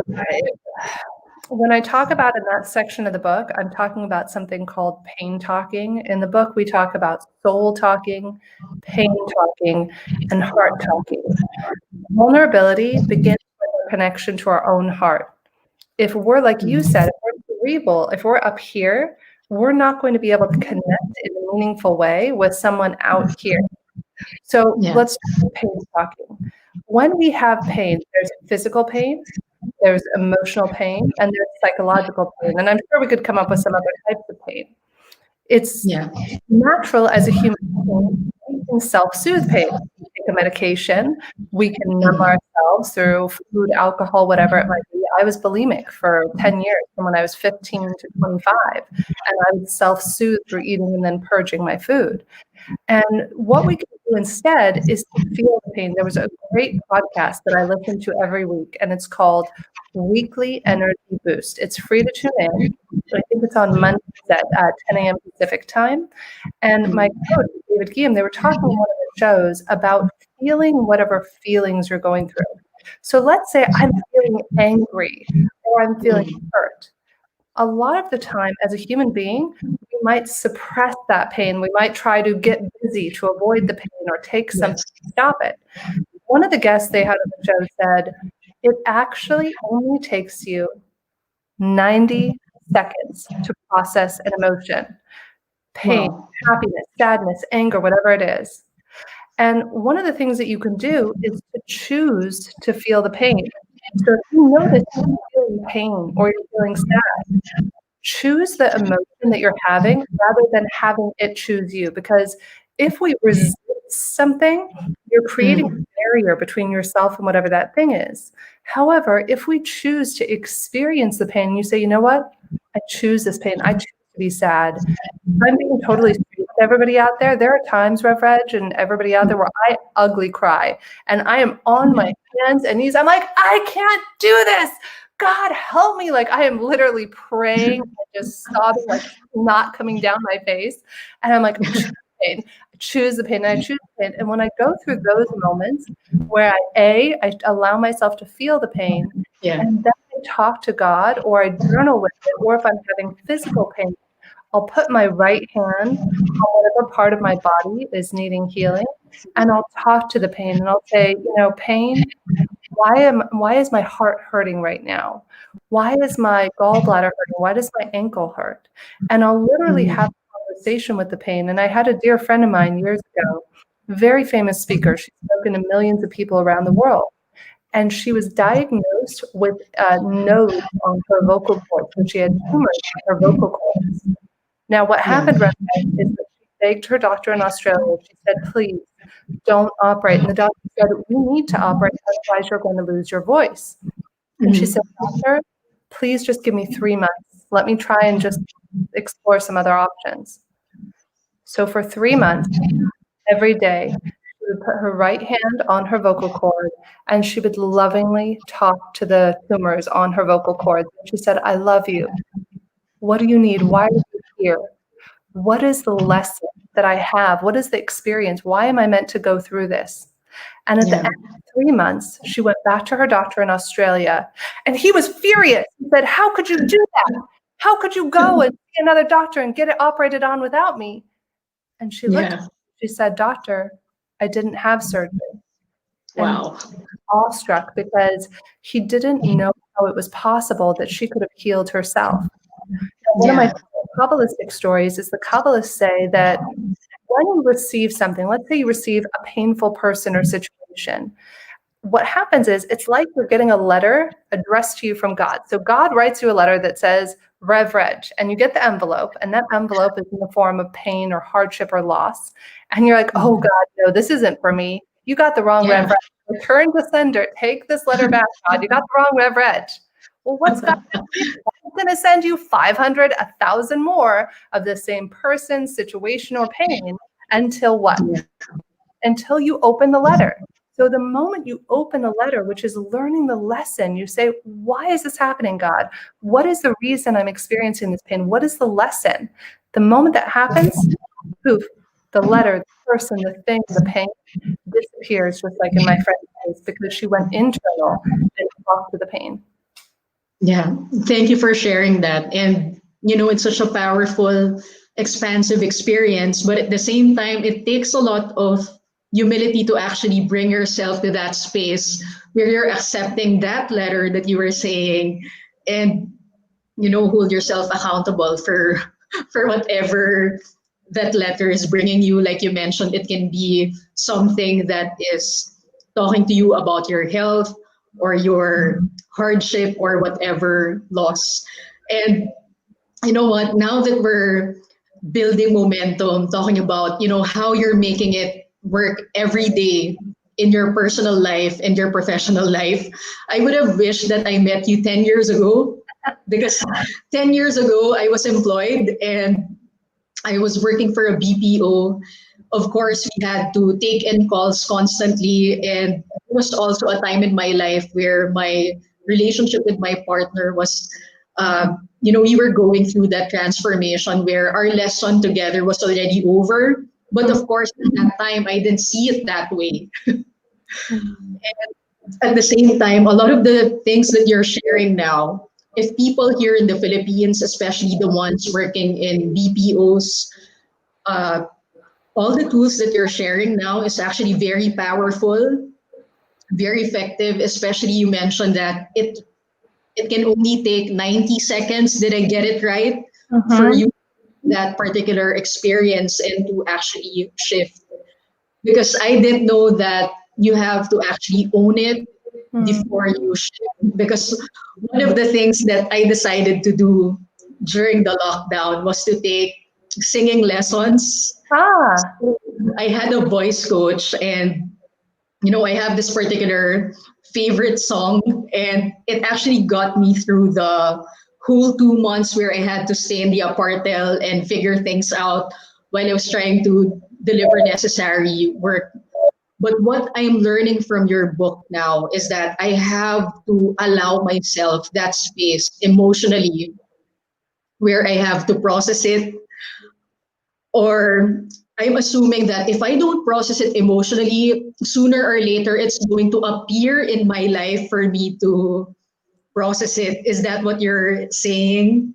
When I talk about in that section of the book, I'm talking about something called pain talking. In the book, we talk about soul talking, pain talking, and heart talking. Vulnerability begins with a connection to our own heart. If we're, like you said, if we're cerebral, if we're up here, we're not going to be able to connect in a meaningful way with someone out here. So let's do pain talking. When we have pain, there's physical pain, there's emotional pain, and there's psychological pain. And I'm sure we could come up with some other types of pain. It's natural as a human being. We can self-soothe pain. We take a medication. We can numb ourselves through food, alcohol, whatever it might be. I was bulimic for 10 years, from when I was 15 to 25. And I would self-soothe through eating and then purging my food. And what we can do instead is to feel the pain. There was a great podcast that I listen to every week, and it's called Weekly Energy Boost. It's free to tune in. I think it's on Mondays at 10 a.m. Pacific time. And my coach, David Guillaume, they were talking on one of the shows about feeling whatever feelings you're going through. So let's say I'm feeling angry or I'm feeling hurt. A lot of the time, as a human being, we might suppress that pain. We might try to get busy to avoid the pain or take something to stop it. One of the guests they had on the show said, it actually only takes you 90 seconds to process an emotion. Pain, happiness, sadness, anger, whatever it is. And one of the things that you can do is to choose to feel the pain. So if you notice you're feeling pain or you're feeling sad, choose the emotion that you're having rather than having it choose you. Because if we resist something, you're creating a barrier between yourself and whatever that thing is. However, if we choose to experience the pain, you say, you know what? I choose this pain. I choose to be sad. I'm being totally straight with everybody out there. There are times, Rev Reg, and everybody out there where I ugly cry. And I am on my hands and knees. I'm like, I can't do this. God, help me. Like, I am literally praying and just sobbing, like not coming down my face. And I'm like, I choose the pain. And I choose the pain. And when I go through those moments where I allow myself to feel the pain, and then I talk to God or I journal with it, or if I'm having physical pain, I'll put my right hand on whatever part of my body is needing healing, and I'll talk to the pain and I'll say, you know, pain, why is my heart hurting right now? Why is my gallbladder hurting? Why does my ankle hurt? And I'll literally have a conversation with the pain. And I had a dear friend of mine years ago, very famous speaker. She's spoken to millions of people around the world. And she was diagnosed with nodes on her vocal cords. So she had tumors on her vocal cords. Now, what happened is that she begged her doctor in Australia. She said, please don't operate. And the doctor said, we need to operate, otherwise you're going to lose your voice. And she said, doctor, please just give me 3 months. Let me try and just explore some other options. So for 3 months, every day, she would put her right hand on her vocal cord and she would lovingly talk to the tumors on her vocal cords. She said, I love you. What do you need? Why are you here? What is the lesson that I have? What is the experience? Why am I meant to go through this? And at the end of 3 months, she went back to her doctor in Australia, and he was furious. He said, how could you do that? How could you go and see another doctor and get it operated on without me? And she looked at me, she said, doctor, I didn't have surgery. Wow. And awestruck because he didn't know how it was possible that she could have healed herself. One of my Kabbalistic stories is the Kabbalists say that when you receive something, let's say you receive a painful person or situation, what happens is it's like you're getting a letter addressed to you from God. So God writes you a letter that says, Rev Reg, and you get the envelope, and that envelope is in the form of pain or hardship or loss. And you're like, oh God, no, this isn't for me. You got the wrong Rev Reg. Return to sender. Take this letter back, God. You got the wrong Rev Reg. Well, what's God going to do? God's going to send you 500, 1,000 more of the same person, situation, or pain until what? Until you open the letter. So the moment you open a letter, which is learning the lesson, you say, why is this happening, God? What is the reason I'm experiencing this pain? What is the lesson? The moment that happens, poof, the letter, the person, the thing, the pain disappears, just like in my friend's case, because she went internal and talked to the pain. Yeah, thank you for sharing that. And, you know, it's such a powerful, expansive experience, but at the same time, it takes a lot of humility to actually bring yourself to that space where you're accepting that letter that you were saying and, you know, hold yourself accountable for whatever that letter is bringing you. Like you mentioned, it can be something that is talking to you about your health or your hardship or whatever loss. And you know what, now that we're building momentum, talking about, you know, how you're making it work every day in your personal life and your professional life, I would have wished that I met you 10 years ago, because 10 years ago I was employed and I was working for a BPO Of course, we had to take in calls constantly. And there was also a time in my life where my relationship with my partner was, we were going through that transformation where our lesson together was already over. But of course, at that time, I didn't see it that way. At the same time, a lot of the things that you're sharing now, if people here in the Philippines, especially the ones working in BPOs, uh, all the tools that you're sharing now is actually very powerful, very effective. Especially you mentioned that it can only take 90 seconds. Did I get it right? For Mhm. you that particular experience and to actually shift. Because I didn't know that you have to actually own it Mm. before you shift. Because one of the things that I decided to do during the lockdown was to take singing lessons. Ah, I had a voice coach, and I have this particular favorite song, and it actually got me through the whole 2 months where I had to stay in the apartel and figure things out while I was trying to deliver necessary work. But what I'm learning from your book now is that I have to allow myself that space emotionally where I have to process it, or I'm assuming that if I don't process it emotionally, sooner or later it's going to appear in my life for me to process it. Is that what you're saying?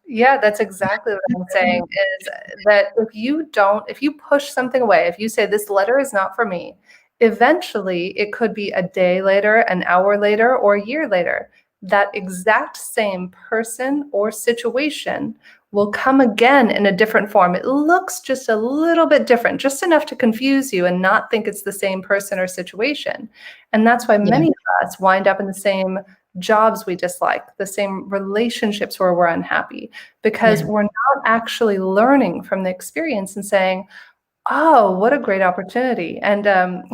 yeah, that's exactly what I'm saying is that if you push something away, if you say this letter is not for me, eventually it could be a day later, an hour later, or a year later. That exact same person or situation will come again in a different form. It looks just a little bit different, just enough to confuse you and not think it's the same person or situation. And that's why Yeah. many of us wind up in the same jobs we dislike, the same relationships where we're unhappy, because Yeah. we're not actually learning from the experience and saying, oh, what a great opportunity. And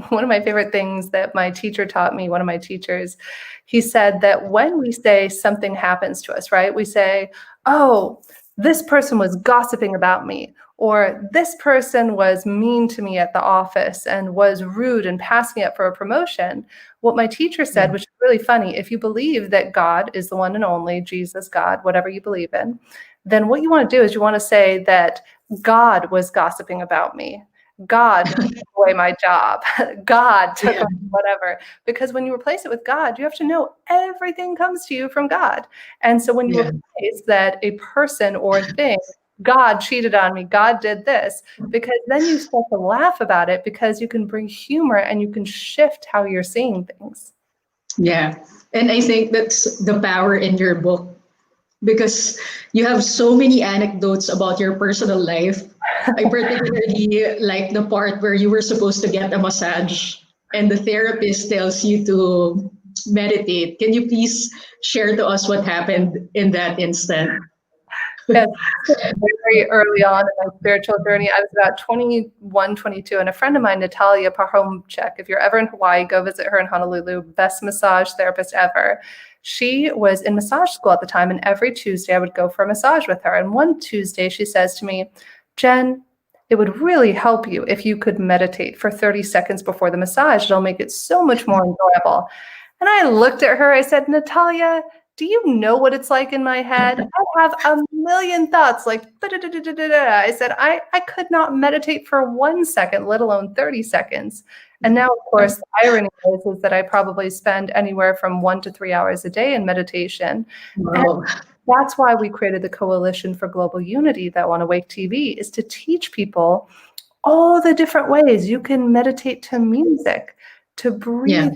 one of my favorite things that my teacher taught me, one of my teachers, he said that when we say something happens to us, right, we say, oh, this person was gossiping about me, or this person was mean to me at the office and was rude and passed me up for a promotion. What my teacher said, Yeah. which is really funny, if you believe that God is the one and only, Jesus, God, whatever you believe in, then what you want to do is you want to say that God was gossiping about me. God took away my job. God took Yeah. away whatever. Because when you replace it with God, you have to know everything comes to you from God. And so when you Yeah. replace that a person or a thing, God cheated on me, God did this, because then you start to laugh about it because you can bring humor and you can shift how you're seeing things. Yeah. And I think that's the power in your book, because you have so many anecdotes about your personal life. I particularly like the part where you were supposed to get a massage and the therapist tells you to meditate. Can you please share to us what happened in that instant? Yes, very early on in my spiritual journey. I was about 21, 22, and a friend of mine, Natalia Pahomchek, if you're ever in Hawaii, go visit her in Honolulu, best massage therapist ever. She was in massage school at the time, and every Tuesday I would go for a massage with her. And one Tuesday she says to me, Jen, it would really help you if you could meditate for 30 seconds before the massage. It'll make it so much more enjoyable. And I looked at her, I said, Natalia, do you know what it's like in my head? I have a million thoughts like, da-da-da-da-da-da. I said, I could not meditate for 1 second, let alone 30 seconds. And now, of course, the irony is that I probably spend anywhere from 1 to 3 hours a day in meditation. And Wow. that's why we created the Coalition for Global Unity that on Awake TV is to teach people all the different ways you can meditate to music, to Yeah. breathe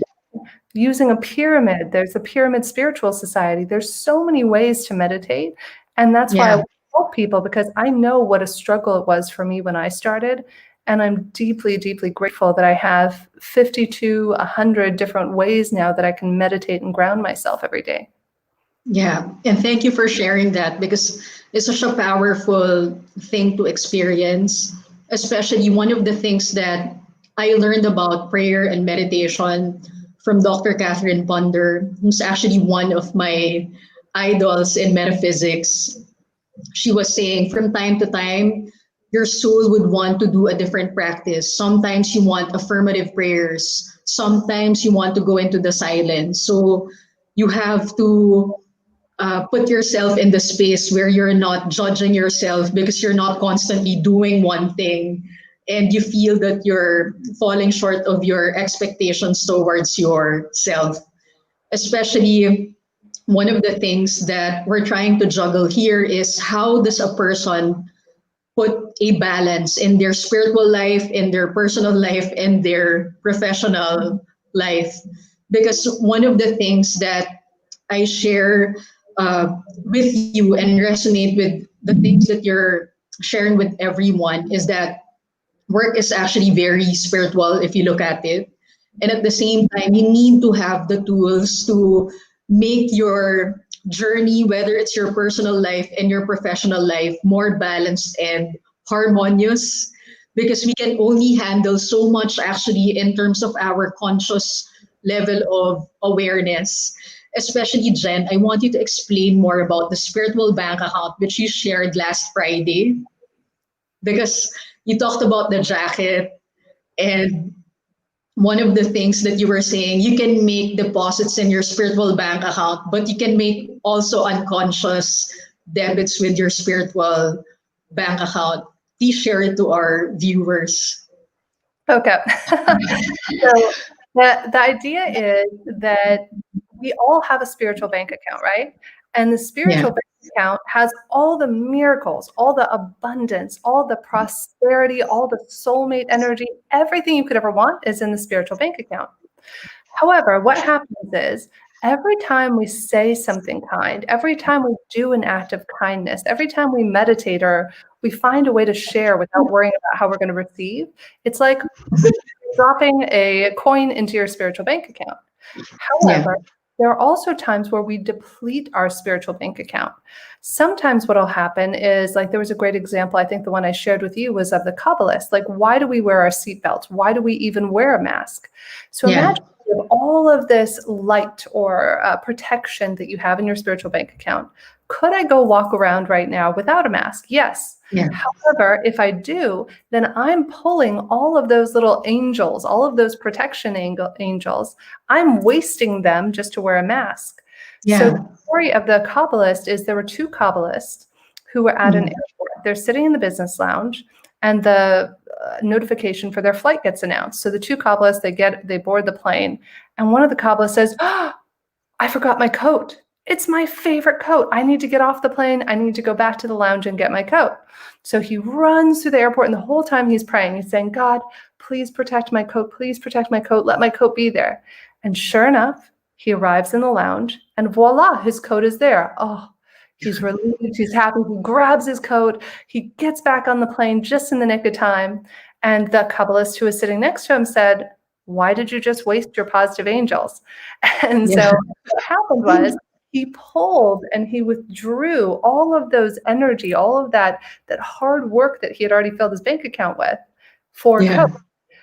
using a pyramid. There's a pyramid spiritual society. There's so many ways to meditate. And that's why I Yeah. help people, because I know what a struggle it was for me when I started. And I'm deeply, deeply grateful that I have 50 to 100 different ways now that I can meditate and ground myself every day. Yeah. And thank you for sharing that, because it's such a powerful thing to experience, especially one of the things that I learned about prayer and meditation from Dr. Catherine Ponder, who's actually one of my idols in metaphysics. She was saying from time to time, your soul would want to do a different practice. Sometimes you want affirmative prayers. Sometimes you want to go into the silence. So you have to put yourself in the space where you're not judging yourself because you're not constantly doing one thing and you feel that you're falling short of your expectations towards yourself. Especially one of the things that we're trying to juggle here is how does a person put a balance in their spiritual life, in their personal life, and their professional life. Because one of the things that I share with you and resonate with the things that you're sharing with everyone is that work is actually very spiritual if you look at it. And at the same time, you need to have the tools to make your journey, whether it's your personal life and your professional life, more balanced and harmonious. Because we can only handle so much actually in terms of our conscious level of awareness. Especially, Jen, I want you to explain more about the spiritual bank account, which you shared last Friday, because you talked about the jacket and one of the things that you were saying, you can make deposits in your spiritual bank account, but you can make also unconscious debits with your spiritual bank account. Please share it to our viewers. Okay. So the idea is that we all have a spiritual bank account, right? And the spiritual bank account has all the miracles, all the abundance, all the prosperity, all the soulmate energy, everything you could ever want is in the spiritual bank account. However, what happens is every time we say something kind, every time we do an act of kindness, every time we meditate or we find a way to share without worrying about how we're going to receive, it's like dropping a coin into your spiritual bank account. However, there are also times where we deplete our spiritual bank account. Sometimes what'll happen is, like, there was a great example, I think the one I shared with you was of the Kabbalist. Like, why do we wear our seatbelts? Why do we even wear a mask? So imagine all of this light or protection that you have in your spiritual bank account. Could I go walk around right now without a mask? Yes. However, if I do, then I'm pulling all of those little angels, all of those protection angels, I'm wasting them just to wear a mask. So the story of the Kabbalist is there were two Kabbalists who were at an airport. They're sitting in the business lounge and the notification for their flight gets announced. So the two Kabbalists, they board the plane, and one of the Kabbalists says, "Oh, I forgot my coat. It's my favorite coat. I need to get off the plane. I need to go back to the lounge and get my coat." So he runs through the airport, and the whole time he's praying, he's saying, "God, please protect my coat. Please protect my coat. Let my coat be there." And sure enough, he arrives in the lounge, and voila, his coat is there. Oh, he's relieved. He's happy. He grabs his coat. He gets back on the plane just in the nick of time. And the Kabbalist who was sitting next to him said, "Why did you just waste your positive angels?" And so what happened was, he pulled and he withdrew all of those energy, all of that hard work that he had already filled his bank account with for coke.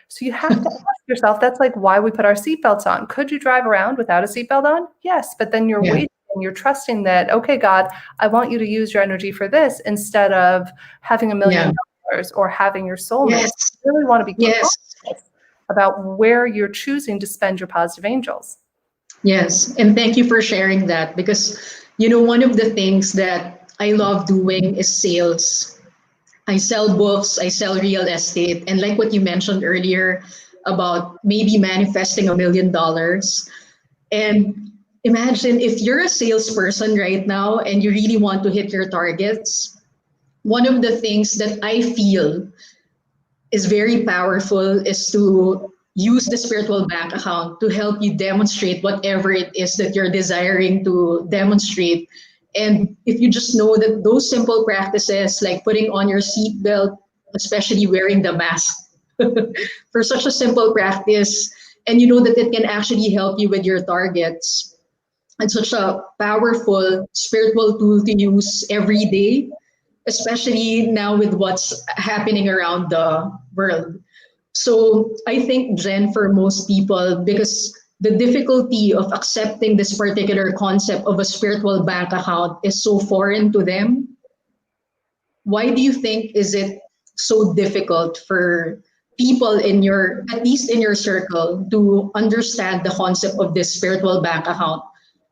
So you have to ask yourself, that's like why we put our seatbelts on. Could you drive around without a seatbelt on? Yes, but then you're waiting and you're trusting that, okay, God, I want you to use your energy for this instead of having $1 million or having your soulmate. You really want to be conscious about where you're choosing to spend your positive angels. Yes, and thank you for sharing that because, you know, one of the things that I love doing is sales. I sell books, I sell real estate, and like what you mentioned earlier about maybe manifesting $1 million. And imagine if you're a salesperson right now and you really want to hit your targets, one of the things that I feel is very powerful is to use the spiritual bank account to help you demonstrate whatever it is that you're desiring to demonstrate. And if you just know that those simple practices like putting on your seatbelt, especially wearing the mask for such a simple practice, and you know that it can actually help you with your targets, and such a powerful spiritual tool to use every day, especially now with what's happening around the world. So I think, Jen, for most people, because the difficulty of accepting this particular concept of a spiritual bank account is so foreign to them, why do you think is it so difficult for people in your, at least in your circle, to understand the concept of this spiritual bank account?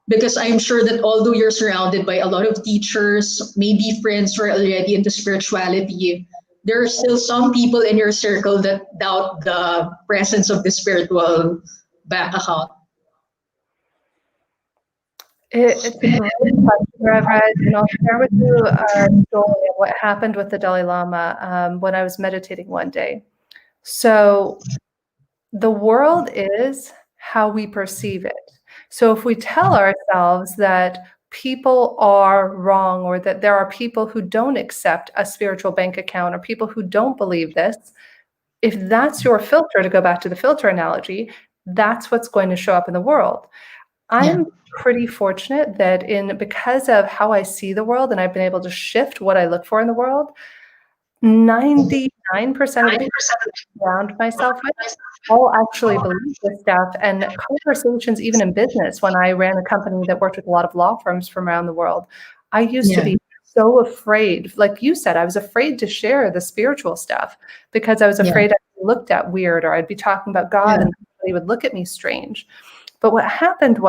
Because I'm sure that although you're surrounded by a lot of teachers, maybe friends who are already into spirituality, there are still some people in your circle that doubt the presence of the spiritual bank account. It's a great question, Reverend, and I'll share with you a story of what happened with the Dalai Lama when I was meditating one day. So the world is how we perceive it. So if we tell ourselves that people are wrong, or that there are people who don't accept a spiritual bank account, or people who don't believe this, if that's your filter, to go back to the filter analogy, that's what's going to show up in the world. I'm pretty fortunate that because of how I see the world, and I've been able to shift what I look for in the world, 99% of the people around myself with all actually believe this stuff. And conversations, even in business, when I ran a company that worked with a lot of law firms from around the world, I used to be so afraid. Like you said, I was afraid to share the spiritual stuff because I was afraid I'd be looked at weird, or I'd be talking about God and they would look at me strange. But what happened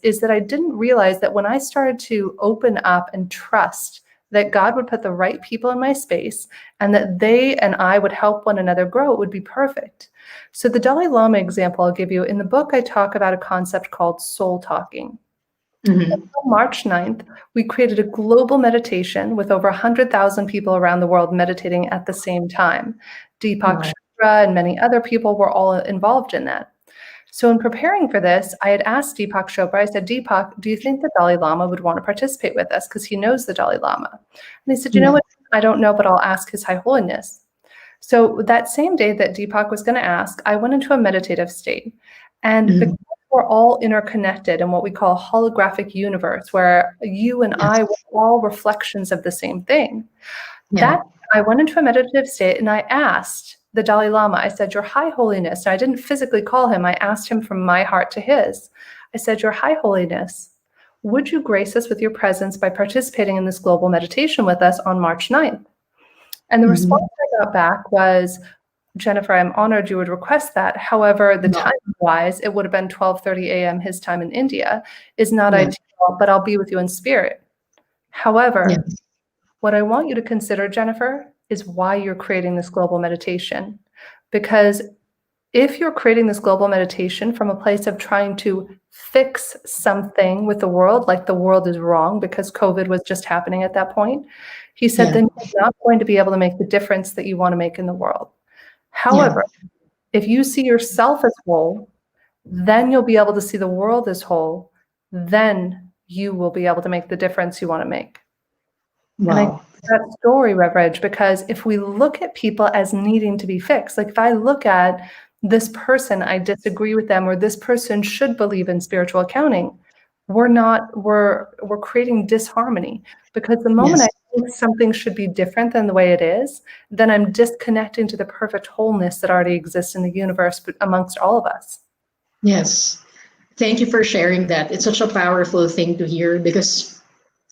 is that I didn't realize that when I started to open up and trust that God would put the right people in my space and that they and I would help one another grow, it would be perfect. So the Dalai Lama example I'll give you, in the book, I talk about a concept called soul talking. On March 9th, we created a global meditation with over 100,000 people around the world meditating at the same time. Deepak Chopra and many other people were all involved in that. So in preparing for this, I had asked Deepak Chopra, I said, Deepak, do you think the Dalai Lama would want to participate with us? Because he knows the Dalai Lama. And he said, you know what? I don't know, but I'll ask His High Holiness. So that same day that Deepak was going to ask, I went into a meditative state. And because we're all interconnected in what we call a holographic universe, where you and I were all reflections of the same thing, that I went into a meditative state and I asked the Dalai Lama, I said, Your High Holiness, I didn't physically call him, I asked him from my heart to his. I said, Your High Holiness, would you grace us with your presence by participating in this global meditation with us on March 9th? And the response I got back was, Jennifer, I'm honored you would request that. However, the time-wise, it would have been 12:30 a.m. his time in India, is not ideal, but I'll be with you in spirit. However, what I want you to consider, Jennifer, is why you're creating this global meditation. Because if you're creating this global meditation from a place of trying to fix something with the world, like the world is wrong because COVID was just happening at that point, he said, then you're not going to be able to make the difference that you want to make in the world. However, if you see yourself as whole, then you'll be able to see the world as whole. Then you will be able to make the difference you want to make. And I think that story, Reverend, because if we look at people as needing to be fixed, like if I look at this person, I disagree with them, or this person should believe in spiritual accounting, we're creating disharmony. Because the moment I think something should be different than the way it is, then I'm disconnecting to the perfect wholeness that already exists in the universe, but amongst all of us. Yes. Thank you for sharing that. It's such a powerful thing to hear, because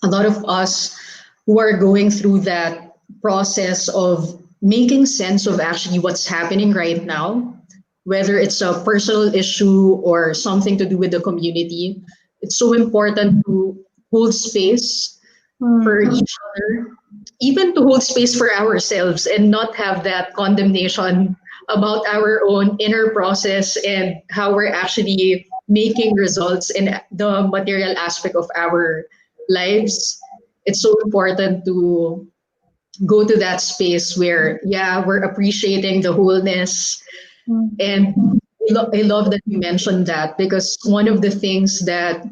a lot of us who are going through that process of making sense of actually what's happening right now, whether it's a personal issue or something to do with the community, it's so important to hold space for each other, even to hold space for ourselves and not have that condemnation about our own inner process and how we're actually making results in the material aspect of our lives. It's so important to go to that space where, we're appreciating the wholeness. And I love that you mentioned that, because one of the things that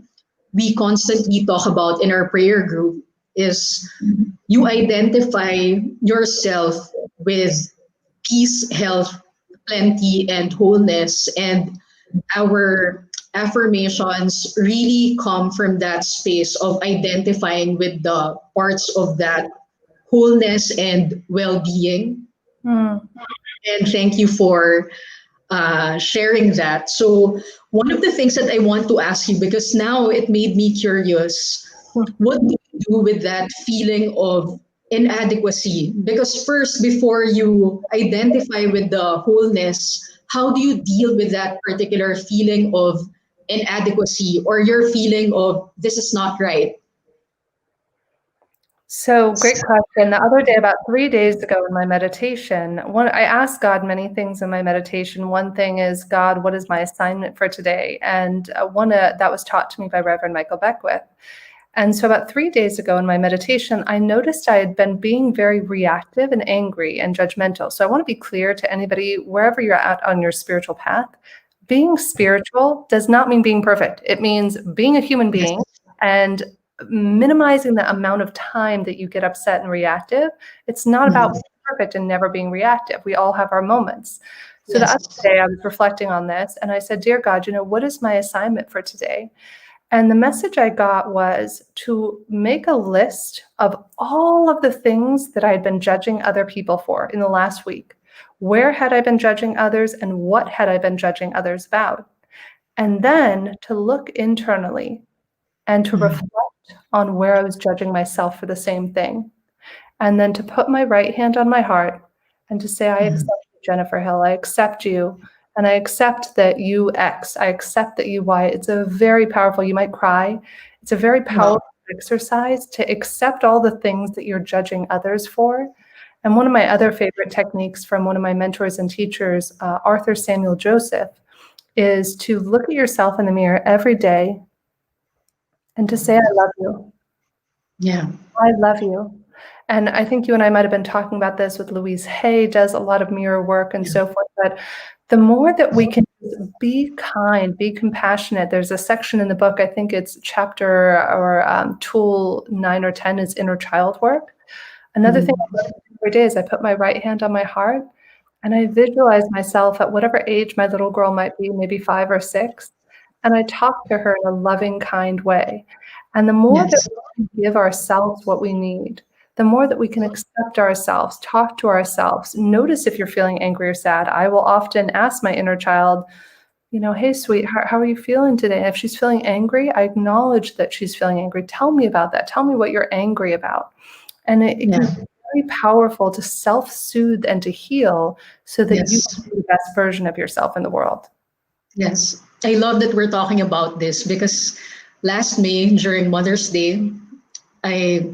we constantly talk about in our prayer group is you identify yourself with peace, health, plenty, and wholeness. And our affirmations really come from that space of identifying with the parts of that wholeness and well-being. And thank you for sharing that. So one of the things that I want to ask you, because now it made me curious, what do you do with that feeling of inadequacy. Because first, before you identify with the wholeness, how do you deal with that particular feeling of inadequacy or your feeling of this is not right? So great question. The other day, about 3 days ago in my meditation, I asked God many things in my meditation. One thing is, God, what is my assignment for today? And one that was taught to me by Reverend Michael Beckwith. And so about 3 days ago in my meditation, I noticed I had been being very reactive and angry and judgmental. So I want to be clear to anybody, wherever you're at on your spiritual path, being spiritual does not mean being perfect. It means being a human being and minimizing the amount of time that you get upset and reactive. It's not about being perfect and never being reactive. We all have our moments. So the other day I was reflecting on this and I said, dear God, what is my assignment for today? And the message I got was to make a list of all of the things that I had been judging other people for in the last week. Where had I been judging others and what had I been judging others about? And then to look internally and to reflect on where I was judging myself for the same thing. And then to put my right hand on my heart and to say, I accept you, Jennifer Hill. I accept you. And I accept that you X. I accept that you Y. It's a very powerful, you might cry. It's a very powerful exercise to accept all the things that you're judging others for. And one of my other favorite techniques from one of my mentors and teachers, Arthur Samuel Joseph, is to look at yourself in the mirror every day and to say, I love you. Yeah. I love you. And I think you and I might have been talking about this with Louise Hay, does a lot of mirror work and so forth. But the more that we can be kind, be compassionate, there's a section in the book, I think it's chapter or tool 9 or 10 is inner child work. Another thing I do every day is I put my right hand on my heart and I visualize myself at whatever age my little girl might be, maybe 5 or 6. And I talk to her in a loving, kind way. And the more that we can give ourselves what we need, the more that we can accept ourselves, talk to ourselves, notice if you're feeling angry or sad. I will often ask my inner child, hey, sweetheart, how are you feeling today? And if she's feeling angry, I acknowledge that she's feeling angry. Tell me about that. Tell me what you're angry about. And it can be very powerful to self-soothe and to heal so that you can be the best version of yourself in the world. Yes. I love that we're talking about this because last May, during Mother's Day, I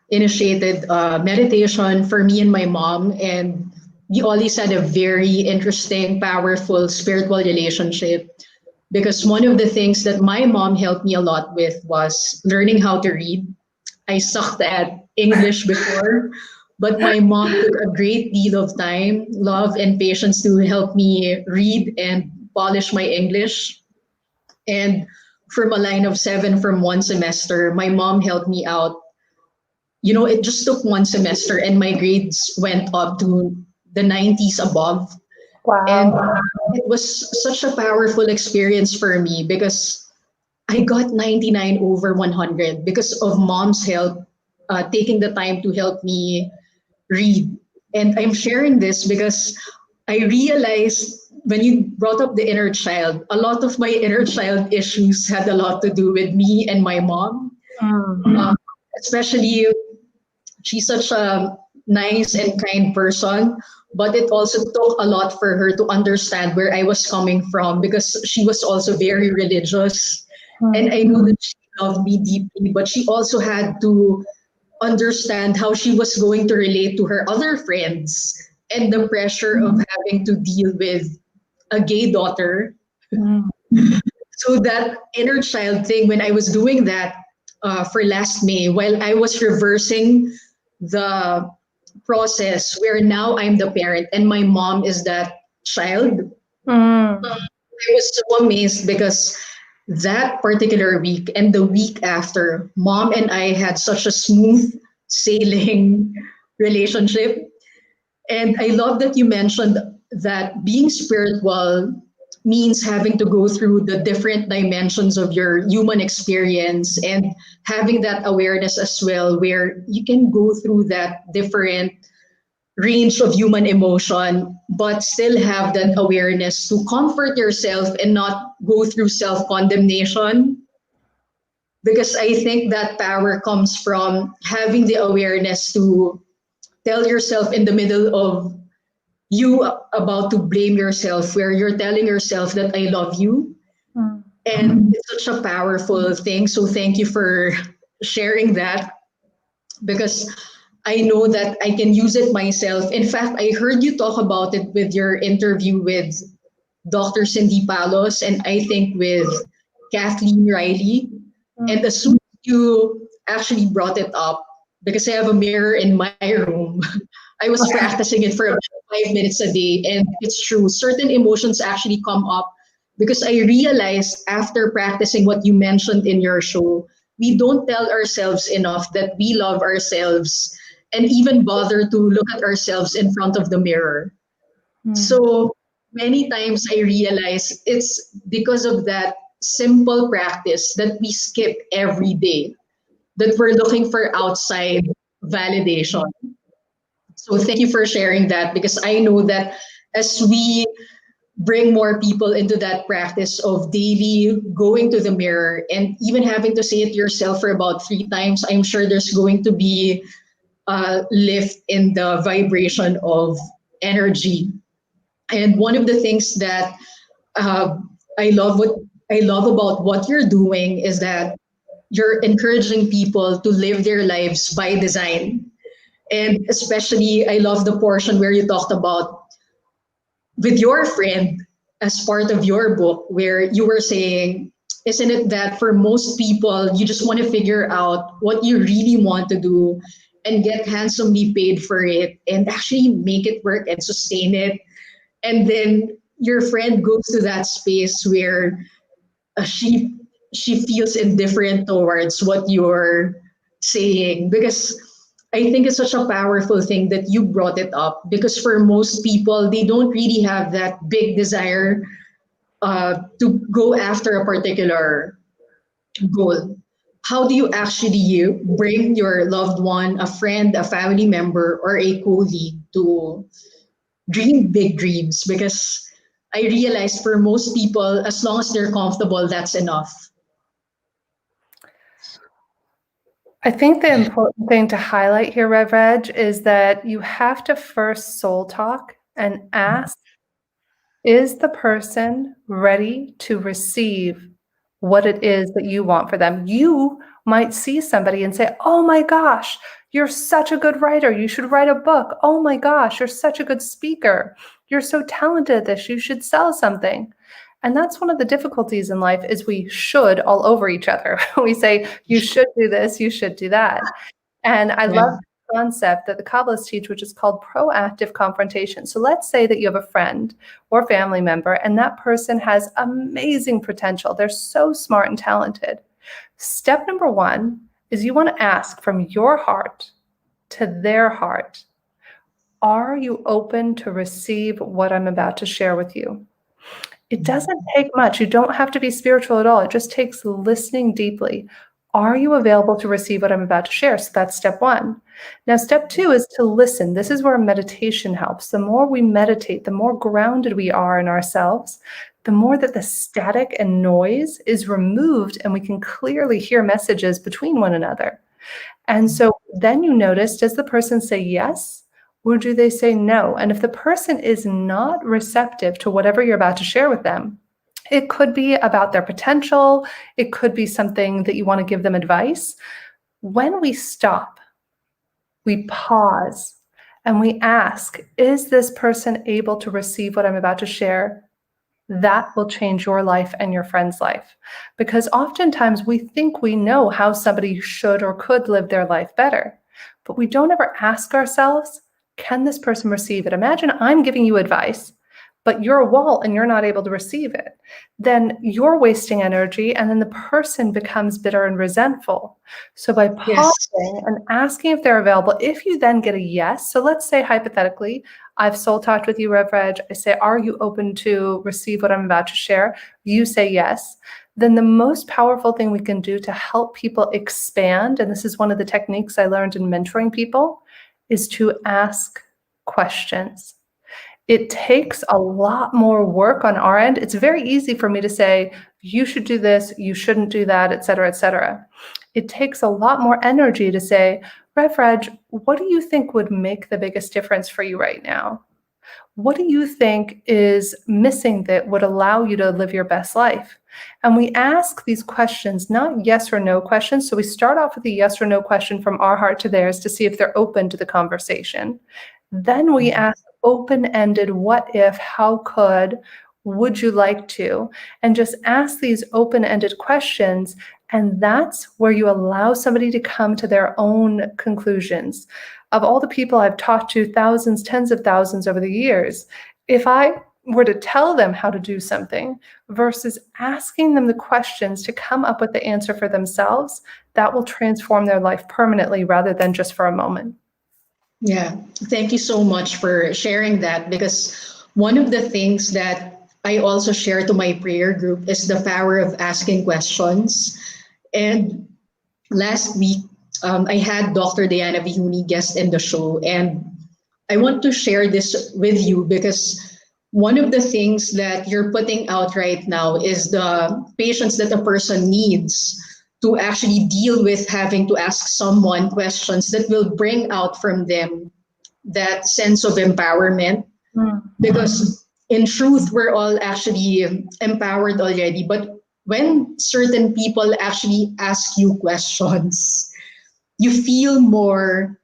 initiated meditation for me and my mom, and we always had a very interesting, powerful spiritual relationship because one of the things that my mom helped me a lot with was learning how to read. I sucked at English before, but my mom took a great deal of time, love, and patience to help me read and polish my English. And from a line of 7 from one semester, my mom helped me out. It just took one semester and my grades went up to the 90s above. Wow. And it was such a powerful experience for me because I got 99 over 100 because of mom's help, taking the time to help me read. And I'm sharing this because I realized when you brought up the inner child, a lot of my inner child issues had a lot to do with me and my mom. Especially, she's such a nice and kind person, but it also took a lot for her to understand where I was coming from because she was also very religious. And I know that she loved me deeply, but she also had to understand how she was going to relate to her other friends and the pressure of having to deal with a gay daughter. So that inner child thing, when I was doing that for last May, while I was reversing the process where now I'm the parent and my mom is that child, I was so amazed because that particular week and the week after, mom and I had such a smooth sailing relationship. And I love that you mentioned that being spiritual means having to go through the different dimensions of your human experience and having that awareness as well, where you can go through that different range of human emotion, but still have that awareness to comfort yourself and not go through self-condemnation. because I think that power comes from having the awareness to tell yourself in the middle of you about to blame yourself, where you're telling yourself that I love you. Mm. And it's such a powerful thing. So thank you for sharing that, because I know that I can use it myself. In fact, I heard you talk about it with your interview with Dr. Cindy Palos, and I think with Kathleen Riley. And as soon as you actually brought it up, because I have a mirror in my room, I was practicing it for about 5 minutes a day. And it's true, certain emotions actually come up because I realized after practicing what you mentioned in your show, we don't tell ourselves enough that we love ourselves and even bother to look at ourselves in front of the mirror. So many times I realize it's because of that simple practice that we skip every day, that we're looking for outside validation. So thank you for sharing that, because I know that as we bring more people into that practice of daily going to the mirror and even having to say it yourself for about 3 times, I'm sure there's going to be a lift in the vibration of energy. And one of the things that uh, I love what I love about what you're doing is that you're encouraging people to live their lives by design. And especially, I love the portion where you talked about with your friend as part of your book, where you were saying, isn't it that for most people, you just want to figure out what you really want to do and get handsomely paid for it and actually make it work and sustain it. And then your friend goes to that space where uh, she she feels indifferent towards what you're saying, because I think it's such a powerful thing that you brought it up, because for most people they don't really have that big desire to go after a particular goal. How do you actually bring your loved one, a friend, a family member, or a colleague to dream big dreams? Because I realize for most people, as long as they're comfortable, that's enough. I think the important thing to highlight here, Rev Reg, is that you have to first soul talk and ask, is the person ready to receive what it is that you want for them? You might see somebody and say, oh my gosh, you're such a good writer. You should write a book. Oh my gosh, you're such a good speaker. You're so talented at this. You should sell something. And that's one of the difficulties in life is we should all over each other. We say, you should do this, you should do that. And I love the concept that the Kabbalists teach, which is called proactive confrontation. So let's say that you have a friend or family member, and that person has amazing potential. They're so smart and talented. Step number one is you want to ask from your heart to their heart, are you open to receive what I'm about to share with you? It doesn't take much. You don't have to be spiritual at all. It just takes listening deeply. Are you available to receive what I'm about to share? So that's step one. Now, step two is to listen. This is where meditation helps. The more we meditate, the more grounded we are in ourselves, the more that the static and noise is removed and we can clearly hear messages between one another. And so then you notice, does the person say yes? Or do they say no? And if the person is not receptive to whatever you're about to share with them, it could be about their potential. It could be something that you want to give them advice. When we stop, we pause, and we ask, is this person able to receive what I'm about to share? That will change your life and your friend's life. Because oftentimes we think we know how somebody should or could live their life better, but we don't ever ask ourselves, can this person receive it? Imagine I'm giving you advice, but you're a wall and you're not able to receive it. Then you're wasting energy, and then the person becomes bitter and resentful. So by pausing and asking if they're available, if you then get a yes, so let's say hypothetically, I've soul talked with you, Rev Reg. I say, are you open to receive what I'm about to share? You say yes. Then the most powerful thing we can do to help people expand, and this is one of the techniques I learned in mentoring people, is to ask questions. It takes a lot more work on our end. It's very easy for me to say, you should do this, you shouldn't do that, et cetera, et cetera. It takes a lot more energy to say, Rev Reg, what do you think would make the biggest difference for you right now? What do you think is missing that would allow you to live your best life? And we ask these questions, not yes or no questions. So we start off with a yes or no question from our heart to theirs to see if they're open to the conversation. Then we ask open-ended, what if, how could, would you like to? And just ask these open-ended questions. And that's where you allow somebody to come to their own conclusions. Of all the people I've talked to, thousands, tens of thousands over the years, if I were to tell them how to do something versus asking them the questions to come up with the answer for themselves, that will transform their life permanently rather than just for a moment. Yeah, thank you so much for sharing that, because one of the things that I also share to my prayer group is the power of asking questions. And last week, I had Dr. Diana Vihuni guest in the show, and I want to share this with you because one of the things that you're putting out right now is the patience that a person needs to actually deal with having to ask someone questions that will bring out from them that sense of empowerment. Because in truth, we're all actually empowered already. But when certain people actually ask you questions, you feel more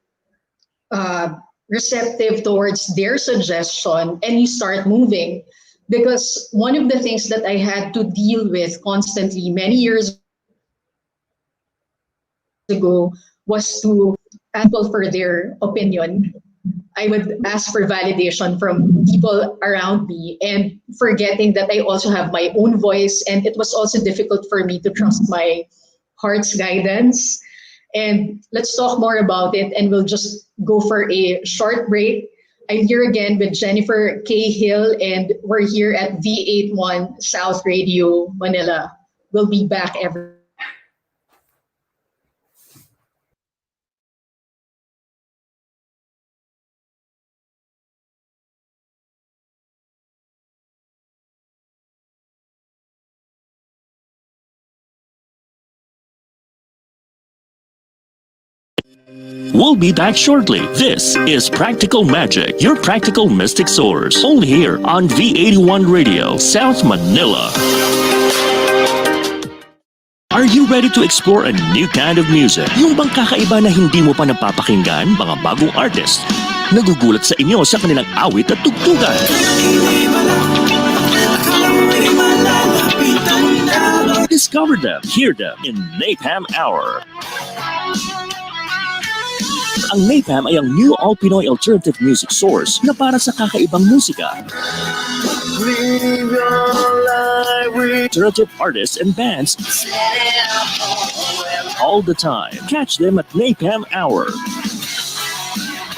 receptive towards their suggestion and you start moving. Because one of the things that I had to deal with constantly many years ago was to ask people for their opinion. I would ask for validation from people around me and forgetting that I also have my own voice. And it was also difficult for me to trust my heart's guidance. And let's talk more about it, and we'll just go for a short break. I'm here again with Jennifer Cahill, and we're here at V81 South Radio, Manila. We'll be back every. We'll be back shortly. This is Practical Magic, your practical mystic source. Only here on V81 Radio, South Manila. Are you ready to explore a new kind of music? Yung bang kakaiba na hindi mo pa napapakinggan, mga bagong artist? Nagugulat sa inyo sa kanilang awit at tugtugan. Discover them, hear them in Napalm Hour. Ang Napalm ay ang new all-Pinoy alternative music source na para sa kakaibang musika. Alternative artists and bands all the time. Catch them at Napalm Hour.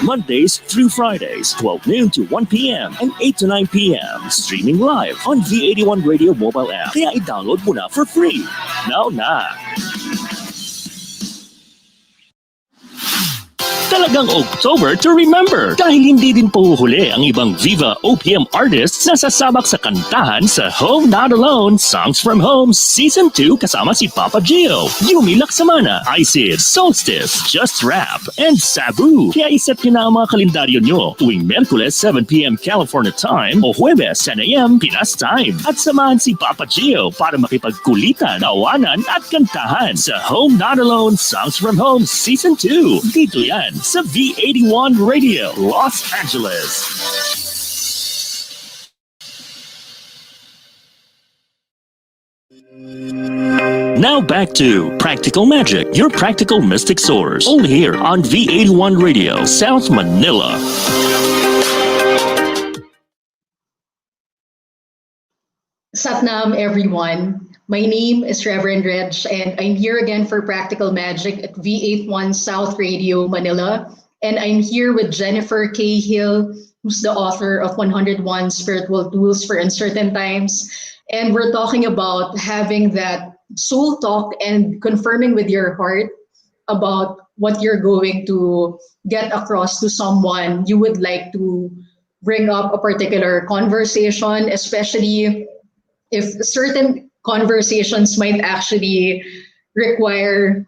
Mondays through Fridays, 12 noon to 1 p.m. and 8 to 9 p.m. Streaming live on V81 Radio mobile app. Kaya i-download mo na for free. Now na! Talagang October to remember dahil hindi din pahuhuli ang ibang Viva OPM artists na sasabak sa kantahan sa Home Not Alone Songs from Home Season 2 kasama si Papa Gio, Yumi Laksamana, Isid, Solstice, Just Rap, and Sabu. Kaya iset nyo na ang mga kalendaryo nyo tuwing Merkules 7 p.m. California time o Huwebes 10 a.m. Pinas time. At samahan si Papa Gio para makipagkulitan, tawanan at kantahan sa Home Not Alone Songs from Home Season 2. Dito yan sa V81 Radio, Los Angeles. Now back to Practical Magic, your practical mystic source. Only here on V81 Radio, South Manila. Satnam, everyone. My name is Reverend Reg, and I'm here again for Practical Magic at V81 South Radio, Manila. And I'm here with Jennifer Cahill, who's the author of 101 Spiritual Tools for Uncertain Times. And we're talking about having that soul talk and confirming with your heart about what you're going to get across to someone you would like to bring up a particular conversation, especially if certain conversations might actually require,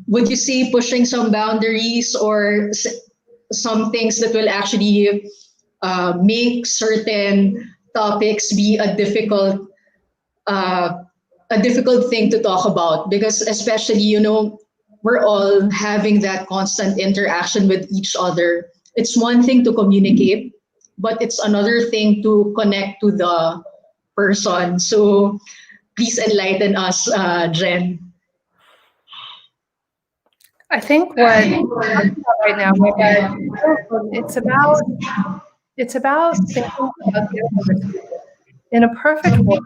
would you say, pushing some boundaries or some things that will actually make certain topics be uh, a difficult thing to talk about, because especially, we're all having that constant interaction with each other. It's one thing to communicate, but it's another thing to connect to the person. So please enlighten us, Jen. I think what we're talking about right now, it's about thinking about giving and receiving. In a perfect world,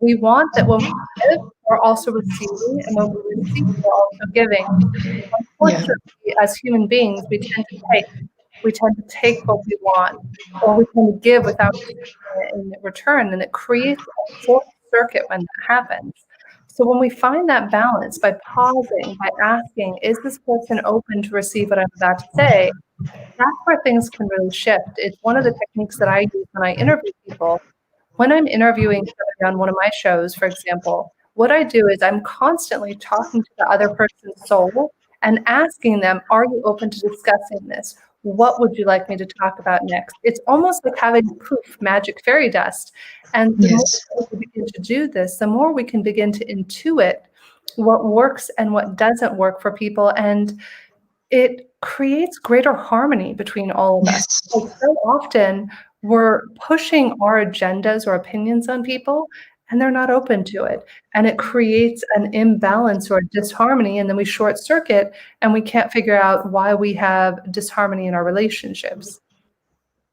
we want that when we give, we're also receiving, and when we receive, we're also giving. Yeah. Unfortunately, as human beings, we tend to take. We tend to take what we want, or we tend to give without receiving it in return, and it creates a short circuit when that happens. So when we find that balance by pausing, by asking, is this person open to receive what I'm about to say? That's where things can really shift. It's one of the techniques that I use when I interview people. When I'm interviewing somebody on one of my shows, for example, what I do is I'm constantly talking to the other person's soul and asking them, are you open to discussing this? What would you like me to talk about next? It's almost like having poof, magic fairy dust. And the more Yes. we begin to do this, the more we can begin to intuit what works and what doesn't work for people. And it creates greater harmony between all of us. Yes. Like, so often we're pushing our agendas or opinions on people and they're not open to it. And it creates an imbalance or a disharmony. And then we short circuit and we can't figure out why we have disharmony in our relationships.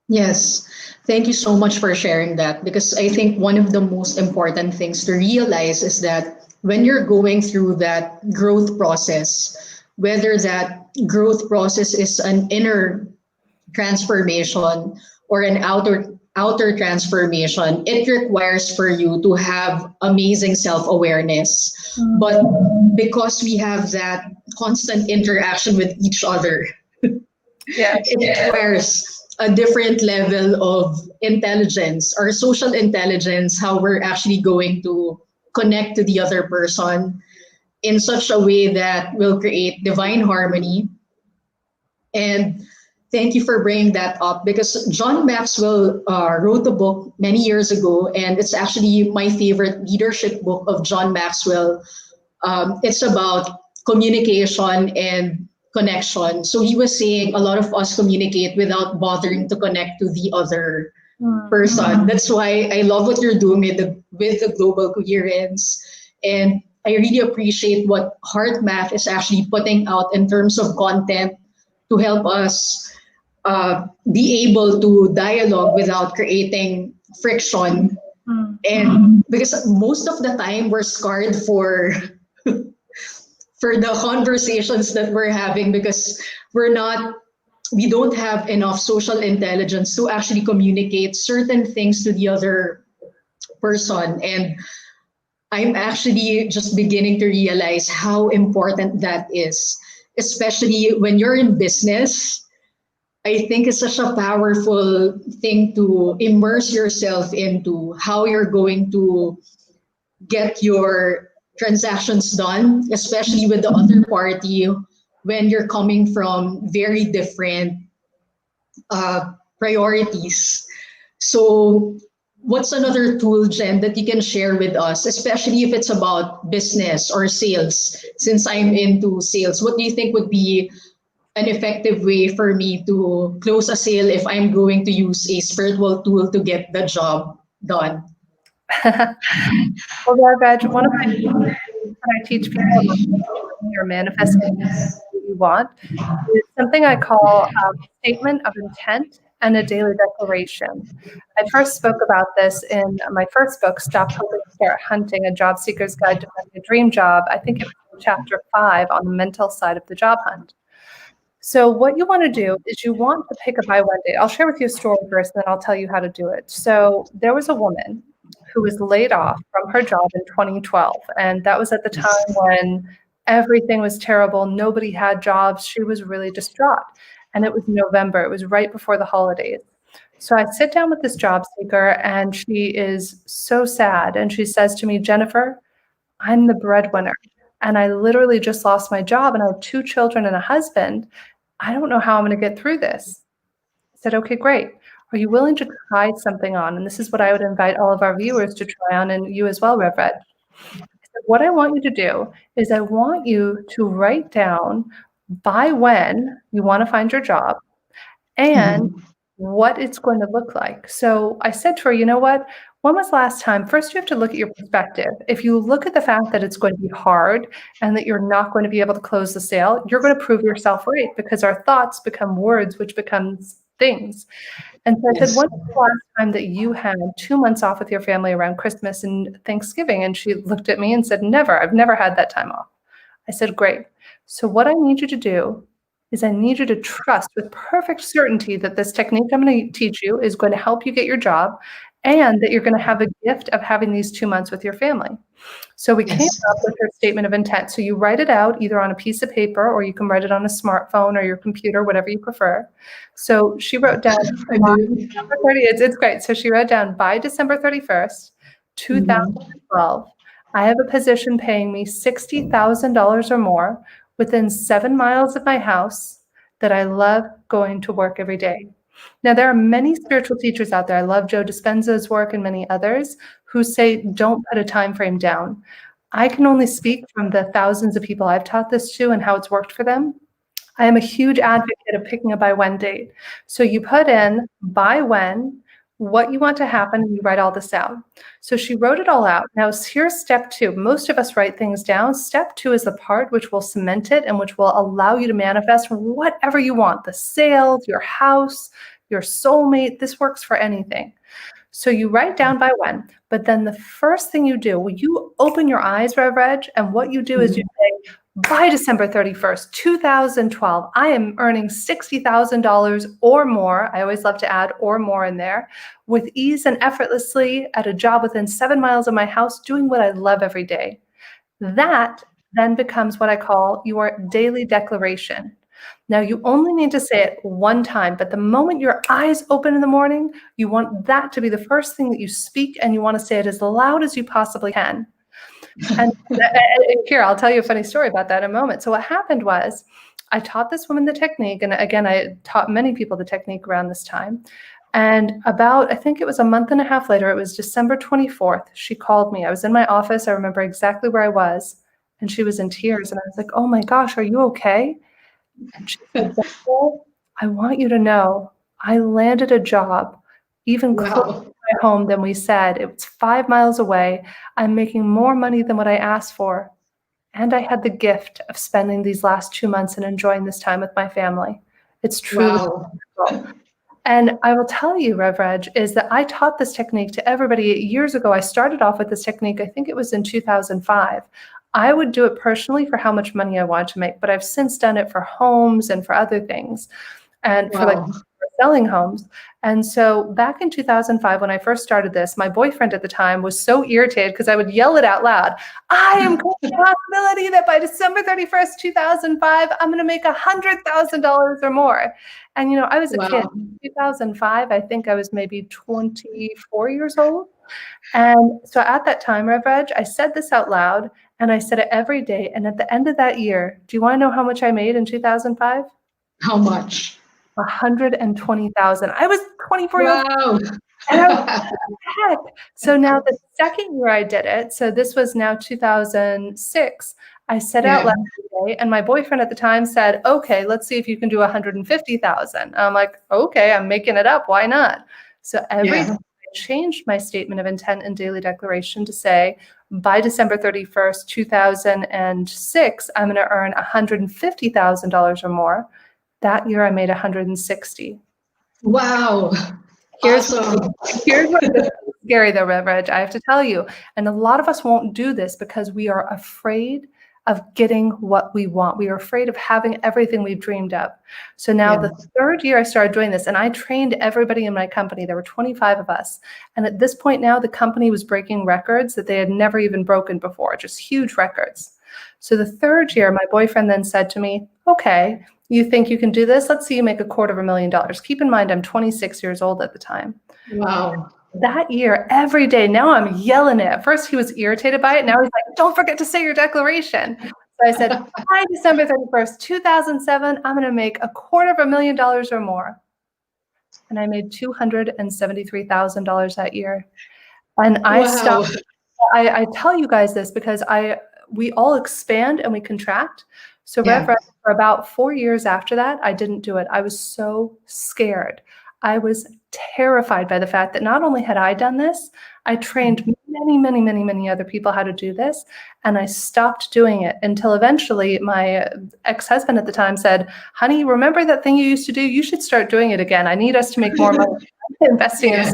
Yes. Thank you so much for sharing that, because I think one of the most important things to realize is that when you're going through that growth process, whether that growth process is an inner transformation or an outer transformation, it requires for you to have amazing self-awareness. But because we have that constant interaction with each other, Yeah. it requires a different level of intelligence or social intelligence, how we're actually going to connect to the other person in such a way that will create divine harmony. And thank you for bringing that up, because John Maxwell wrote a book many years ago, and it's actually my favorite leadership book of John Maxwell. It's about communication and connection. So he was saying a lot of us communicate without bothering to connect to the other person. That's why I love what you're doing with the global coherence. And I really appreciate what Heart Math is actually putting out in terms of content to help us be able to dialogue without creating friction. And because most of the time we're scarred for the conversations that we're having, because we don't have enough social intelligence to actually communicate certain things to the other person. And I'm actually just beginning to realize how important that is, especially when you're in business. I think it's such a powerful thing to immerse yourself into how you're going to get your transactions done, especially with the other party, when you're coming from very different priorities. So, what's another tool, Jen, that you can share with us, especially if it's about business or sales? Since I'm into sales, what do you think would be an effective way for me to close a sale if I'm going to use a spiritual tool to get the job done? Well, Raj, one of my things that I teach people about your manifesting what you want is something I call statement of intent and a daily declaration. I first spoke about this in my first book, Stop Hoping, Start Hunting, A Job Seeker's Guide to Finding a Dream Job. I think it was in chapter 5 on the mental side of the job hunt. So what you want to do is you want to pick a buy one date. I'll share with you a story first, and then I'll tell you how to do it. So there was a woman who was laid off from her job in 2012. And that was at the time when everything was terrible. Nobody had jobs. She was really distraught. And it was November. It was right before the holidays. So I sit down with this job seeker, and she is so sad. And she says to me, Jennifer, I'm the breadwinner, and I literally just lost my job, and I have 2 children and a husband. I don't know how I'm going to get through this. I said, okay, great. Are you willing to try something on? And this is what I would invite all of our viewers to try on, and you as well, Rev Reg. I said, what I want you to do is I want you to write down by when you want to find your job and what it's going to look like. So I said to her, you know what? When was the last time? First, you have to look at your perspective. If you look at the fact that it's going to be hard and that you're not going to be able to close the sale, you're going to prove yourself right, because our thoughts become words, which becomes things. And so I said, when was the last time that you had 2 months off with your family around Christmas and Thanksgiving? And she looked at me and said, never. I've never had that time off. I said, great. So what I need you to do is I need you to trust with perfect certainty that this technique I'm going to teach you is going to help you get your job, and that you're going to have a gift of having these 2 months with your family. So we came up with her statement of intent. So you write it out either on a piece of paper, or you can write it on a smartphone or your computer, whatever you prefer. So she wrote down, December 30, it's great. So she wrote down, by December 31st, 2012, I have a position paying me $60,000 or more within 7 miles of my house that I love going to work every day. Now, there are many spiritual teachers out there. I love Joe Dispenza's work and many others who say, don't put a time frame down. I can only speak from the thousands of people I've taught this to and how it's worked for them. I am a huge advocate of picking a by when date. So you put in by when, what you want to happen, and you write all this out. So she wrote it all out. Now here's step 2. Most of us write things down. Step 2 is the part which will cement it and which will allow you to manifest whatever you want, the sales, your house, your soulmate. This works for anything. So you write down by when, but then the first thing you do, when you open your eyes, Rev Reg, and what you do is you say, by December 31st, 2012, I am earning $60,000 or more. I always love to add or more in there, with ease and effortlessly at a job within 7 miles of my house, doing what I love every day. That then becomes what I call your daily declaration. Now, you only need to say it one time, but the moment your eyes open in the morning, you want that to be the first thing that you speak, and you want to say it as loud as you possibly can. And here, I'll tell you a funny story about that in a moment. So what happened was, I taught this woman the technique, and again, I taught many people the technique around this time. And about, I think it was a month and a half later, it was December 24th, she called me. I was in my office. I remember exactly where I was, and she was in tears. And I was like, oh my gosh, are you okay? And she said, I want you to know I landed a job even closer to my home than we said. It was 5 miles away. I'm making more money than what I asked for. And I had the gift of spending these last 2 months and enjoying this time with my family. It's truly wonderful. And I will tell you, Rev Reg, is that I taught this technique to everybody years ago. I started off with this technique, I think it was in 2005. I would do it personally for how much money I wanted to make, but I've since done it for homes and for other things, and for like selling homes. And so back in 2005, when I first started this, my boyfriend at the time was so irritated because I would yell it out loud. I am calling the possibility that by December 31st, 2005, I'm going to make $100,000 or more. And, you know, I was a kid. In 2005, I think I was maybe 24 years old. And so at that time, Rev Reg, I said this out loud, and I said it every day. And at the end of that year, do you want to know how much I made in 2005? How much? 120,000. I was 24 years old. And I was like, what the heck? So now the second year I did it, so this was now 2006, I said out loud today, and my boyfriend at the time said, okay, let's see if you can do 150,000. I'm like, okay, I'm making it up. Why not? So every day I changed my statement of intent and daily declaration to say, by December 31st, 2006, I'm going to earn $150,000 or more. That year I made 160. Wow. Here's what is scary though, Rev Reg, I have to tell you. And a lot of us won't do this because we are afraid of getting what we want. We are afraid of having everything we've dreamed of. So now the third year I started doing this, and I trained everybody in my company. There were 25 of us. And at this point now, the company was breaking records that they had never even broken before, just huge records. So the third year, my boyfriend then said to me, okay, You think you can do this? Let's see you make $250,000. Keep in mind, I'm 26 years old at the time. Wow. That year, every day, now I'm yelling it. At first, he was irritated by it. Now he's like, don't forget to say your declaration. So I said, by December 31st, 2007, I'm going to make $250,000 or more. And I made $273,000 that year. And I stopped. I tell you guys this because we all expand and we contract. So for about 4 years after that, I didn't do it. I was so scared. I was terrified by the fact that not only had I done this, I trained many other people how to do this, and I stopped doing it until eventually my ex-husband at the time said, honey, remember that thing you used to do? You should start doing it again. I need us to make more money investing in this.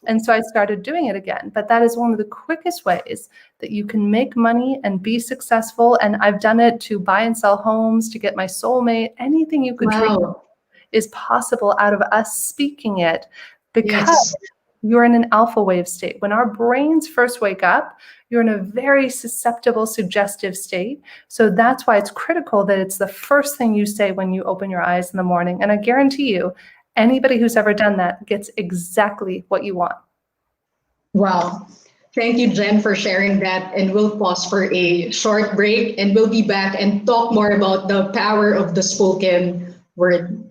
And so I started doing it again. But that is one of the quickest ways that you can make money and be successful. And I've done it to buy and sell homes, to get my soulmate, anything you could dream of is possible out of us speaking it, because you're in an alpha wave state. When our brains first wake up, you're in a very susceptible, suggestive state. So that's why it's critical that it's the first thing you say when you open your eyes in the morning. And I guarantee you, anybody who's ever done that gets exactly what you want. Wow. Thank you, Jen, for sharing that. And we'll pause for a short break and we'll be back and talk more about the power of the spoken word.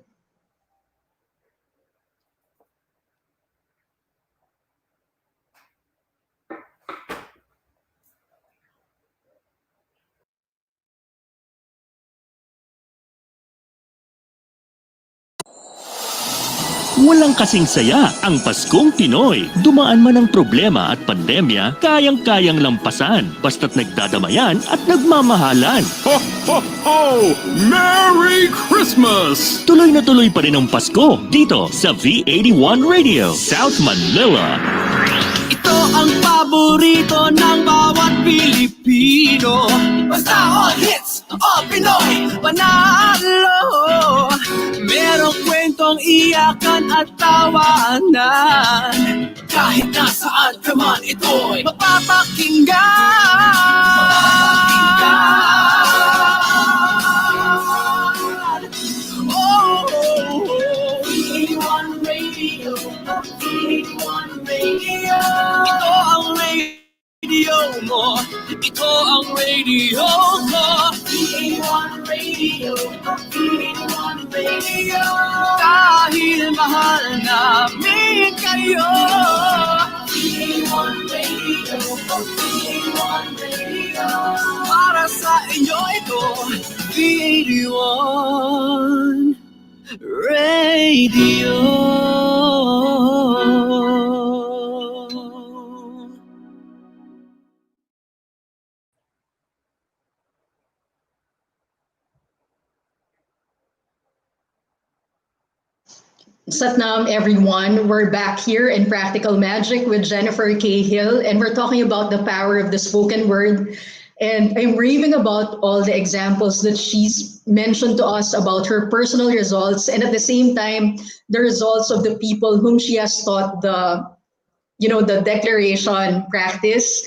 Walang kasing saya ang Paskong Pinoy. Dumaan man ang problema at pandemya, kayang-kayang lampasan. Basta't nagdadamayan at nagmamahalan. Ho, ho, ho! Merry Christmas! Tuloy na tuloy pa rin ang Pasko dito sa V81 Radio, South Manila. Ito ang paborito ng bawat Pilipino. Basta all hits, all Pinoy, panalo. Merong kwentong iyakan at tawanan. Kahit nasaan ka man, ito'y mapapakinggan. Oh, V81 Radio, V81 Radio. Ito ang radio mo, ito ang radio ko. V81 Radio, V81 Radio. Dahil mahal namin kayo. V81 Radio, V81 Radio. Para sa inyo ito, V81 Radio. Satnam, everyone. We're back here in Practical Magic with Jennifer Cahill, and we're talking about the power of the spoken word. And I'm raving about all the examples that she's mentioned to us about her personal results, and at the same time, the results of the people whom she has taught the declaration practice.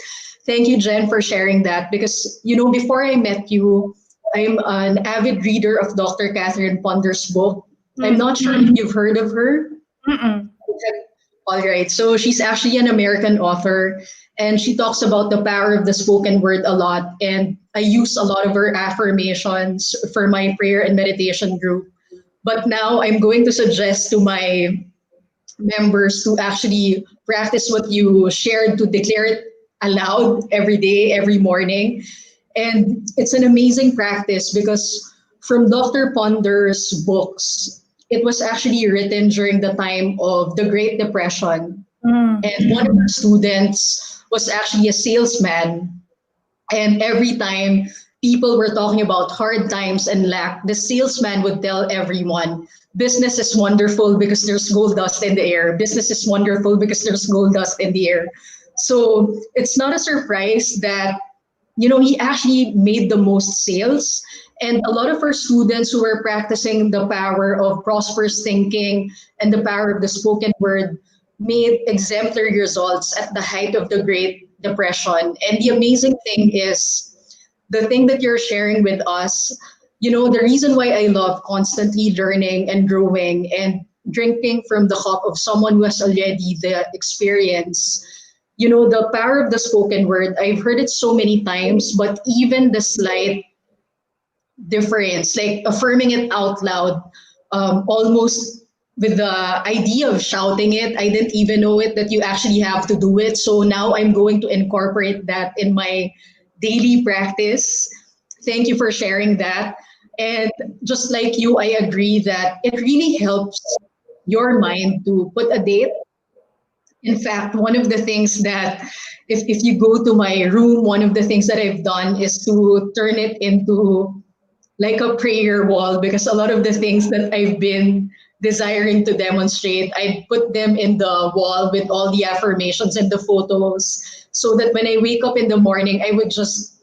Thank you, Jen, for sharing that, because, before I met you, I'm an avid reader of Dr. Catherine Ponder's book. I'm not sure if you've heard of her. All right. So she's actually an American author, and she talks about the power of the spoken word a lot. And I use a lot of her affirmations for my prayer and meditation group. But now I'm going to suggest to my members to actually practice what you shared, to declare it aloud every day, every morning. And it's an amazing practice because from Dr. Ponder's books, it was actually written during the time of the Great Depression. And one of her students was actually a salesman. And every time people were talking about hard times and lack, the salesman would tell everyone, business is wonderful because there's gold dust in the air. Business is wonderful because there's gold dust in the air. So it's not a surprise that, he actually made the most sales. And a lot of our students who were practicing the power of prosperous thinking and the power of the spoken word made exemplary results at the height of the Great Depression. And the amazing thing is, the thing that you're sharing with us, the reason why I love constantly learning and growing and drinking from the cup of someone who has already the experience, the power of the spoken word, I've heard it so many times, but even the slight difference, like affirming it out loud, almost with the idea of shouting it. I didn't even know it that you actually have to do it. So now I'm going to incorporate that in my daily practice. Thank you for sharing that. And just like you, I agree that it really helps your mind to put a date. In fact, one of the things that, if you go to my room, one of the things that I've done is to turn it into like a prayer wall, because a lot of the things that I've been desiring to demonstrate, I put them in the wall with all the affirmations and the photos, so that when I wake up in the morning, I would just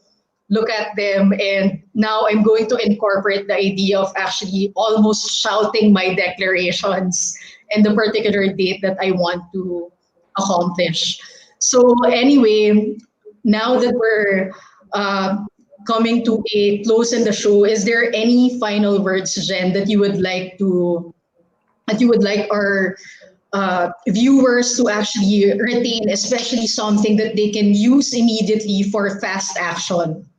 look at them. And now I'm going to incorporate the idea of actually almost shouting my declarations and the particular date that I want to accomplish. So anyway, now that we're coming to a close in the show, is there any final words, Jen, that you would like our viewers to actually retain, especially something that they can use immediately for fast action?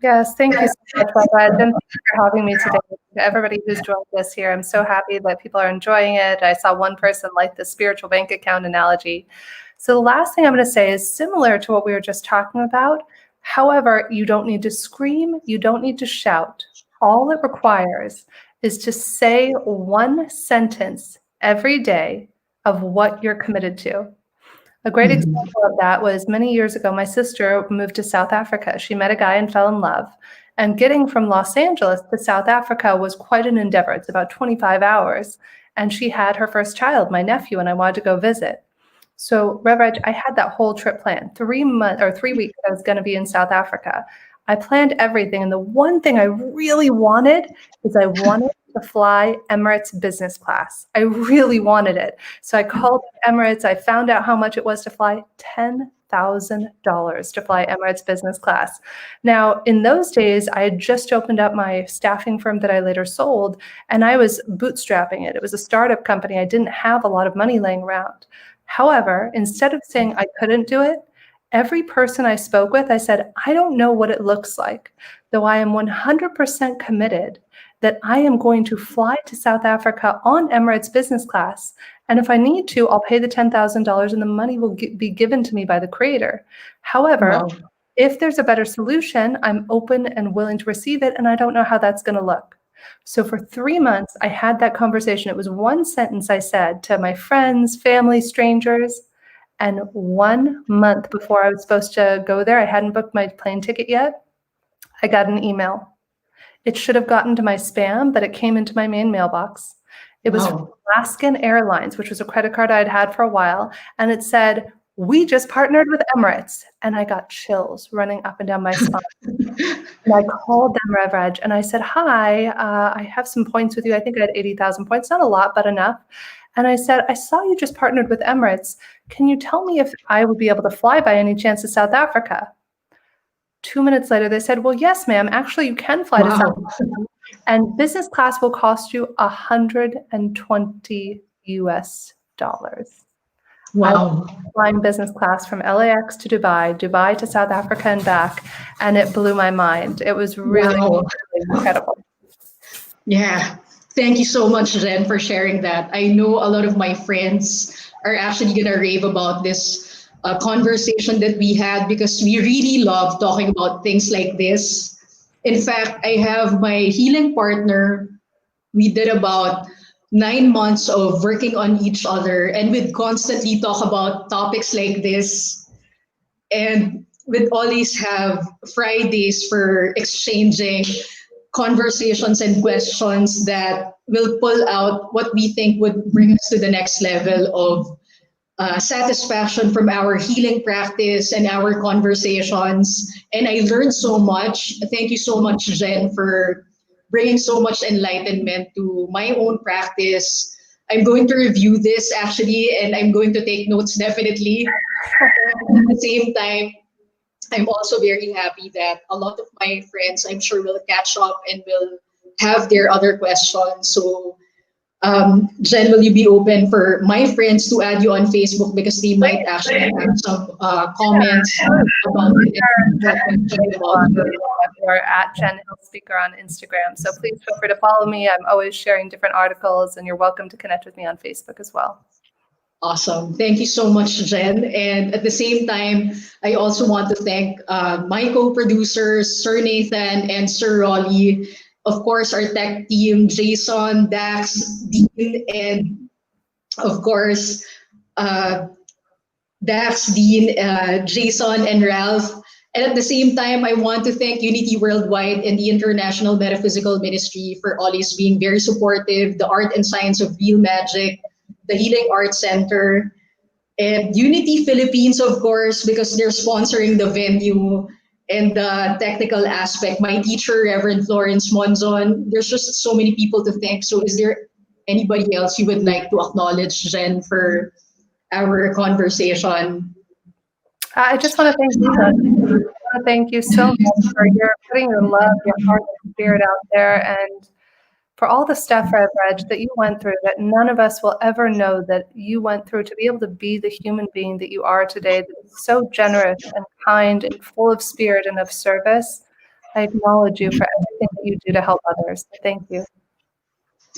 Yes, thank you so much, Barbara, and thank you for having me today. To everybody who's joined us here, I'm so happy that people are enjoying it. I saw one person like the spiritual bank account analogy. So the last thing I'm going to say is similar to what we were just talking about. However, you don't need to scream, you don't need to shout. All it requires is to say one sentence every day of what you're committed to. A great example of that was many years ago, my sister moved to South Africa. She met a guy and fell in love. And getting from Los Angeles to South Africa was quite an endeavor. It's about 25 hours. And she had her first child, my nephew, and I wanted to go visit. So, Reverend, I had that whole trip planned. 3 months or 3 weeks I was going to be in South Africa. I planned everything. And the one thing I really wanted is I wanted to fly Emirates business class. I really wanted it. So I called Emirates. I found out how much it was to fly $10,000 to fly Emirates business class. Now, in those days, I had just opened up my staffing firm that I later sold, and I was bootstrapping it. It was a startup company. I didn't have a lot of money laying around. However, instead of saying I couldn't do it, every person I spoke with, I said, I don't know what it looks like, though I am 100% committed that I am going to fly to South Africa on Emirates business class. And if I need to, I'll pay the $10,000 and the money will be given to me by the creator. However, if there's a better solution, I'm open and willing to receive it, and I don't know how that's going to look. So for 3 months, I had that conversation. It was one sentence I said to my friends, family, strangers. And 1 month before I was supposed to go there, I hadn't booked my plane ticket yet. I got an email. It should have gotten to my spam, but it came into my main mailbox. It was from Alaskan Airlines, which was a credit card I'd had for a while. And it said, we just partnered with Emirates. And I got chills running up and down my spine. And I called them, Rev, and I said, hi, I have some points with you. I think I had 80,000 points, not a lot, but enough. And I said, I saw you just partnered with Emirates. Can you tell me if I would be able to fly by any chance to South Africa? 2 minutes later, they said, well, yes, ma'am. Actually, you can fly to South Africa. And business class will cost you $120 US. Wow. I was flying business class from LAX to Dubai, Dubai to South Africa and back, and it blew my mind. It was really, really incredible. Yeah. Thank you so much, Jen, for sharing that. I know a lot of my friends are actually going to rave about this conversation that we had, because we really love talking about things like this. In fact, I have my healing partner. We did about 9 months of working on each other, and we'd constantly talk about topics like this. And we'd always have Fridays for exchanging conversations and questions that will pull out what we think would bring us to the next level of satisfaction from our healing practice and our conversations. And I learned so much. Thank you so much, Jen, for bringing so much enlightenment to my own practice. I'm going to review this actually, and I'm going to take notes definitely. At the same time, I'm also very happy that a lot of my friends, I'm sure, will catch up and will have their other questions. So, Jen, will you be open for my friends to add you on Facebook because they might actually have some comments about it and have questions about it? Or at Jen Hill Speaker on Instagram. So please feel free to follow me. I'm always sharing different articles, and you're welcome to connect with me on Facebook as well. Awesome. Thank you so much, Jen. And at the same time, I also want to thank my co-producers, Sir Nathan and Sir Rolly. Of course, our tech team, Jason, Dax, Dean, and of course, uh, Dax, Dean, Jason, and Ralph. And at the same time, I want to thank Unity Worldwide and the International Metaphysical Ministry for always being very supportive, the Art and Science of Real Magic, the Healing Arts Center, and Unity Philippines, of course, because they're sponsoring the venue and the technical aspect. My teacher, Reverend Florence Monzon, there's just so many people to thank. So is there anybody else you would like to acknowledge, Jen, for our conversation? I just want to thank you. I want to thank you so much for your putting your love, your heart, and spirit out there, and for all the stuff, Rev Reg, that you went through that none of us will ever know that you went through to be able to be the human being that you are today, that is so generous and kind and full of spirit and of service. I acknowledge you for everything that you do to help others. Thank you.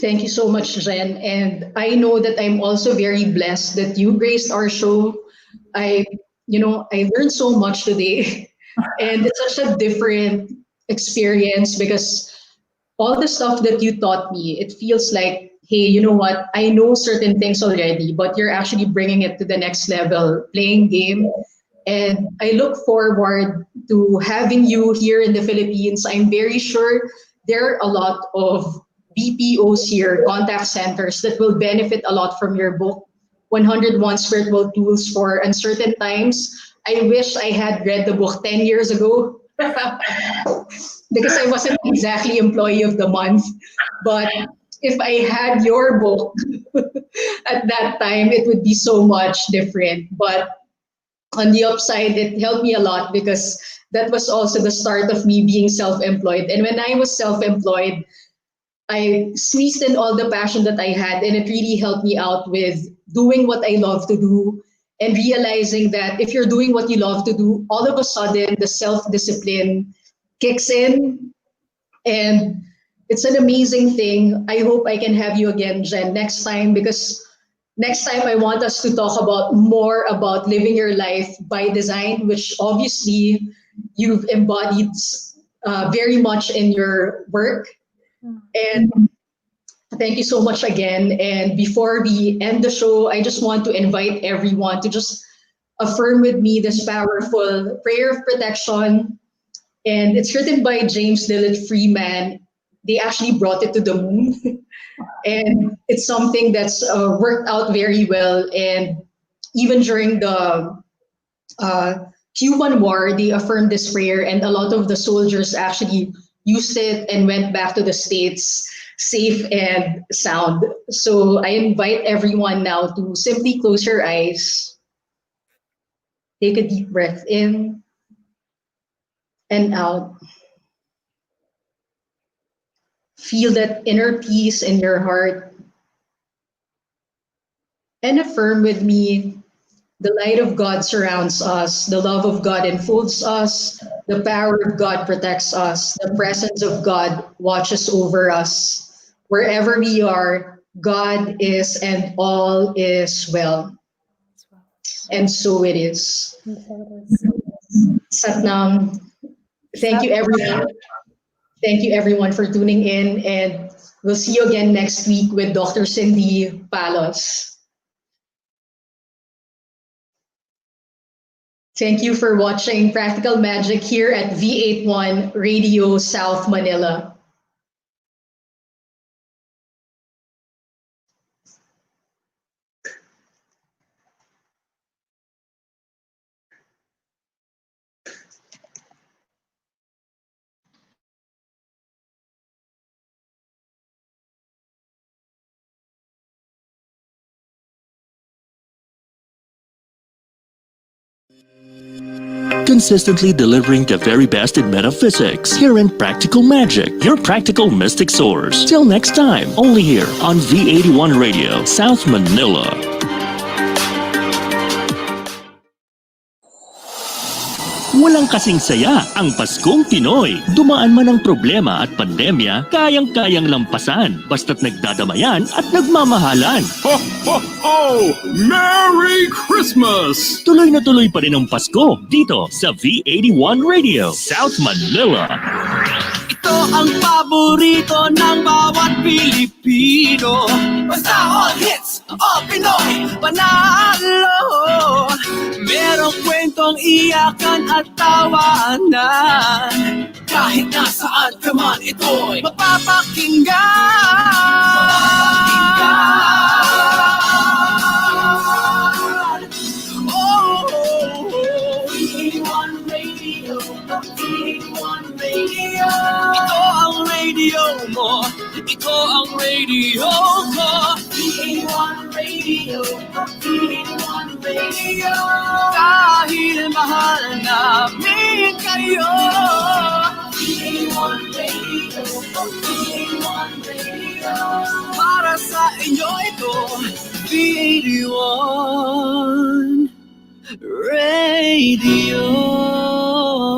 Thank you so much, Jen. And I know that I'm also very blessed that you graced our show. I, I learned so much today. And it's such a different experience because all the stuff that you taught me, it feels like, hey, you know what? I know certain things already, but you're actually bringing it to the next level, playing game. And I look forward to having you here in the Philippines. I'm very sure there are a lot of BPOs here, contact centers, that will benefit a lot from your book, 101 Spiritual Tools for Uncertain Times. I wish I had read the book 10 years ago because I wasn't exactly employee of the month. But if I had your book at that time, it would be so much different. But on the upside, it helped me a lot because that was also the start of me being self-employed. And when I was self-employed, I squeezed in all the passion that I had, and it really helped me out with doing what I love to do and realizing that if you're doing what you love to do, all of a sudden the self-discipline kicks in, and it's an amazing thing. I hope I can have you again, Jen, next time, because next time I want us to talk about more about living your life by design, which obviously you've embodied very much in your work. And thank you so much again. And before we end the show, I just want to invite everyone to just affirm with me this powerful prayer of protection. And it's written by James Lilith Freeman. They actually brought it to the moon. And it's something that's worked out very well. And even during the uh, Cuban War, they affirmed this prayer, and a lot of the soldiers actually used it and went back to the States safe and sound. So I invite everyone now to simply close your eyes, take a deep breath in and out. Feel that inner peace in your heart and affirm with me: the light of God surrounds us, the love of God enfolds us, the power of God protects us, the presence of God watches over us. Wherever we are, God is, and all is well. And so it is. Satnam. Thank you, everyone. Thank you, everyone, for tuning in. And we'll see you again next week with Dr. Cindy Palos. Thank you for watching Practical Magic here at V81 Radio South Manila. consistently delivering the very best in metaphysics here in Practical Magic, your practical mystic source. Till next time, only here on V81 Radio, South Manila. Walang kasing saya ang Paskong Pinoy. Dumaan man ang problema at pandemya, kayang-kayang lampasan basta't nagdadamayan at nagmamahalan. Ho, ho, ho! Merry Christmas! Tuloy na tuloy pa rin ang Pasko dito sa V81 Radio, South Manila. Ito ang paborito ng bawat Pilipino. Basta all hits, all Pinoy, panalo. Merong kwentong iyakan at tawanan. Kahit nasaan ka man, ito'y mapapakinggan. Oh, V81 Radio, V81 Radio. Ito ang radio mo, ito ang radio ko. V81 Radio, V81 Radio. Dahil mahal namin kayo. V81 Radio, V81 Radio. Para sa inyo ito, V81 Radio.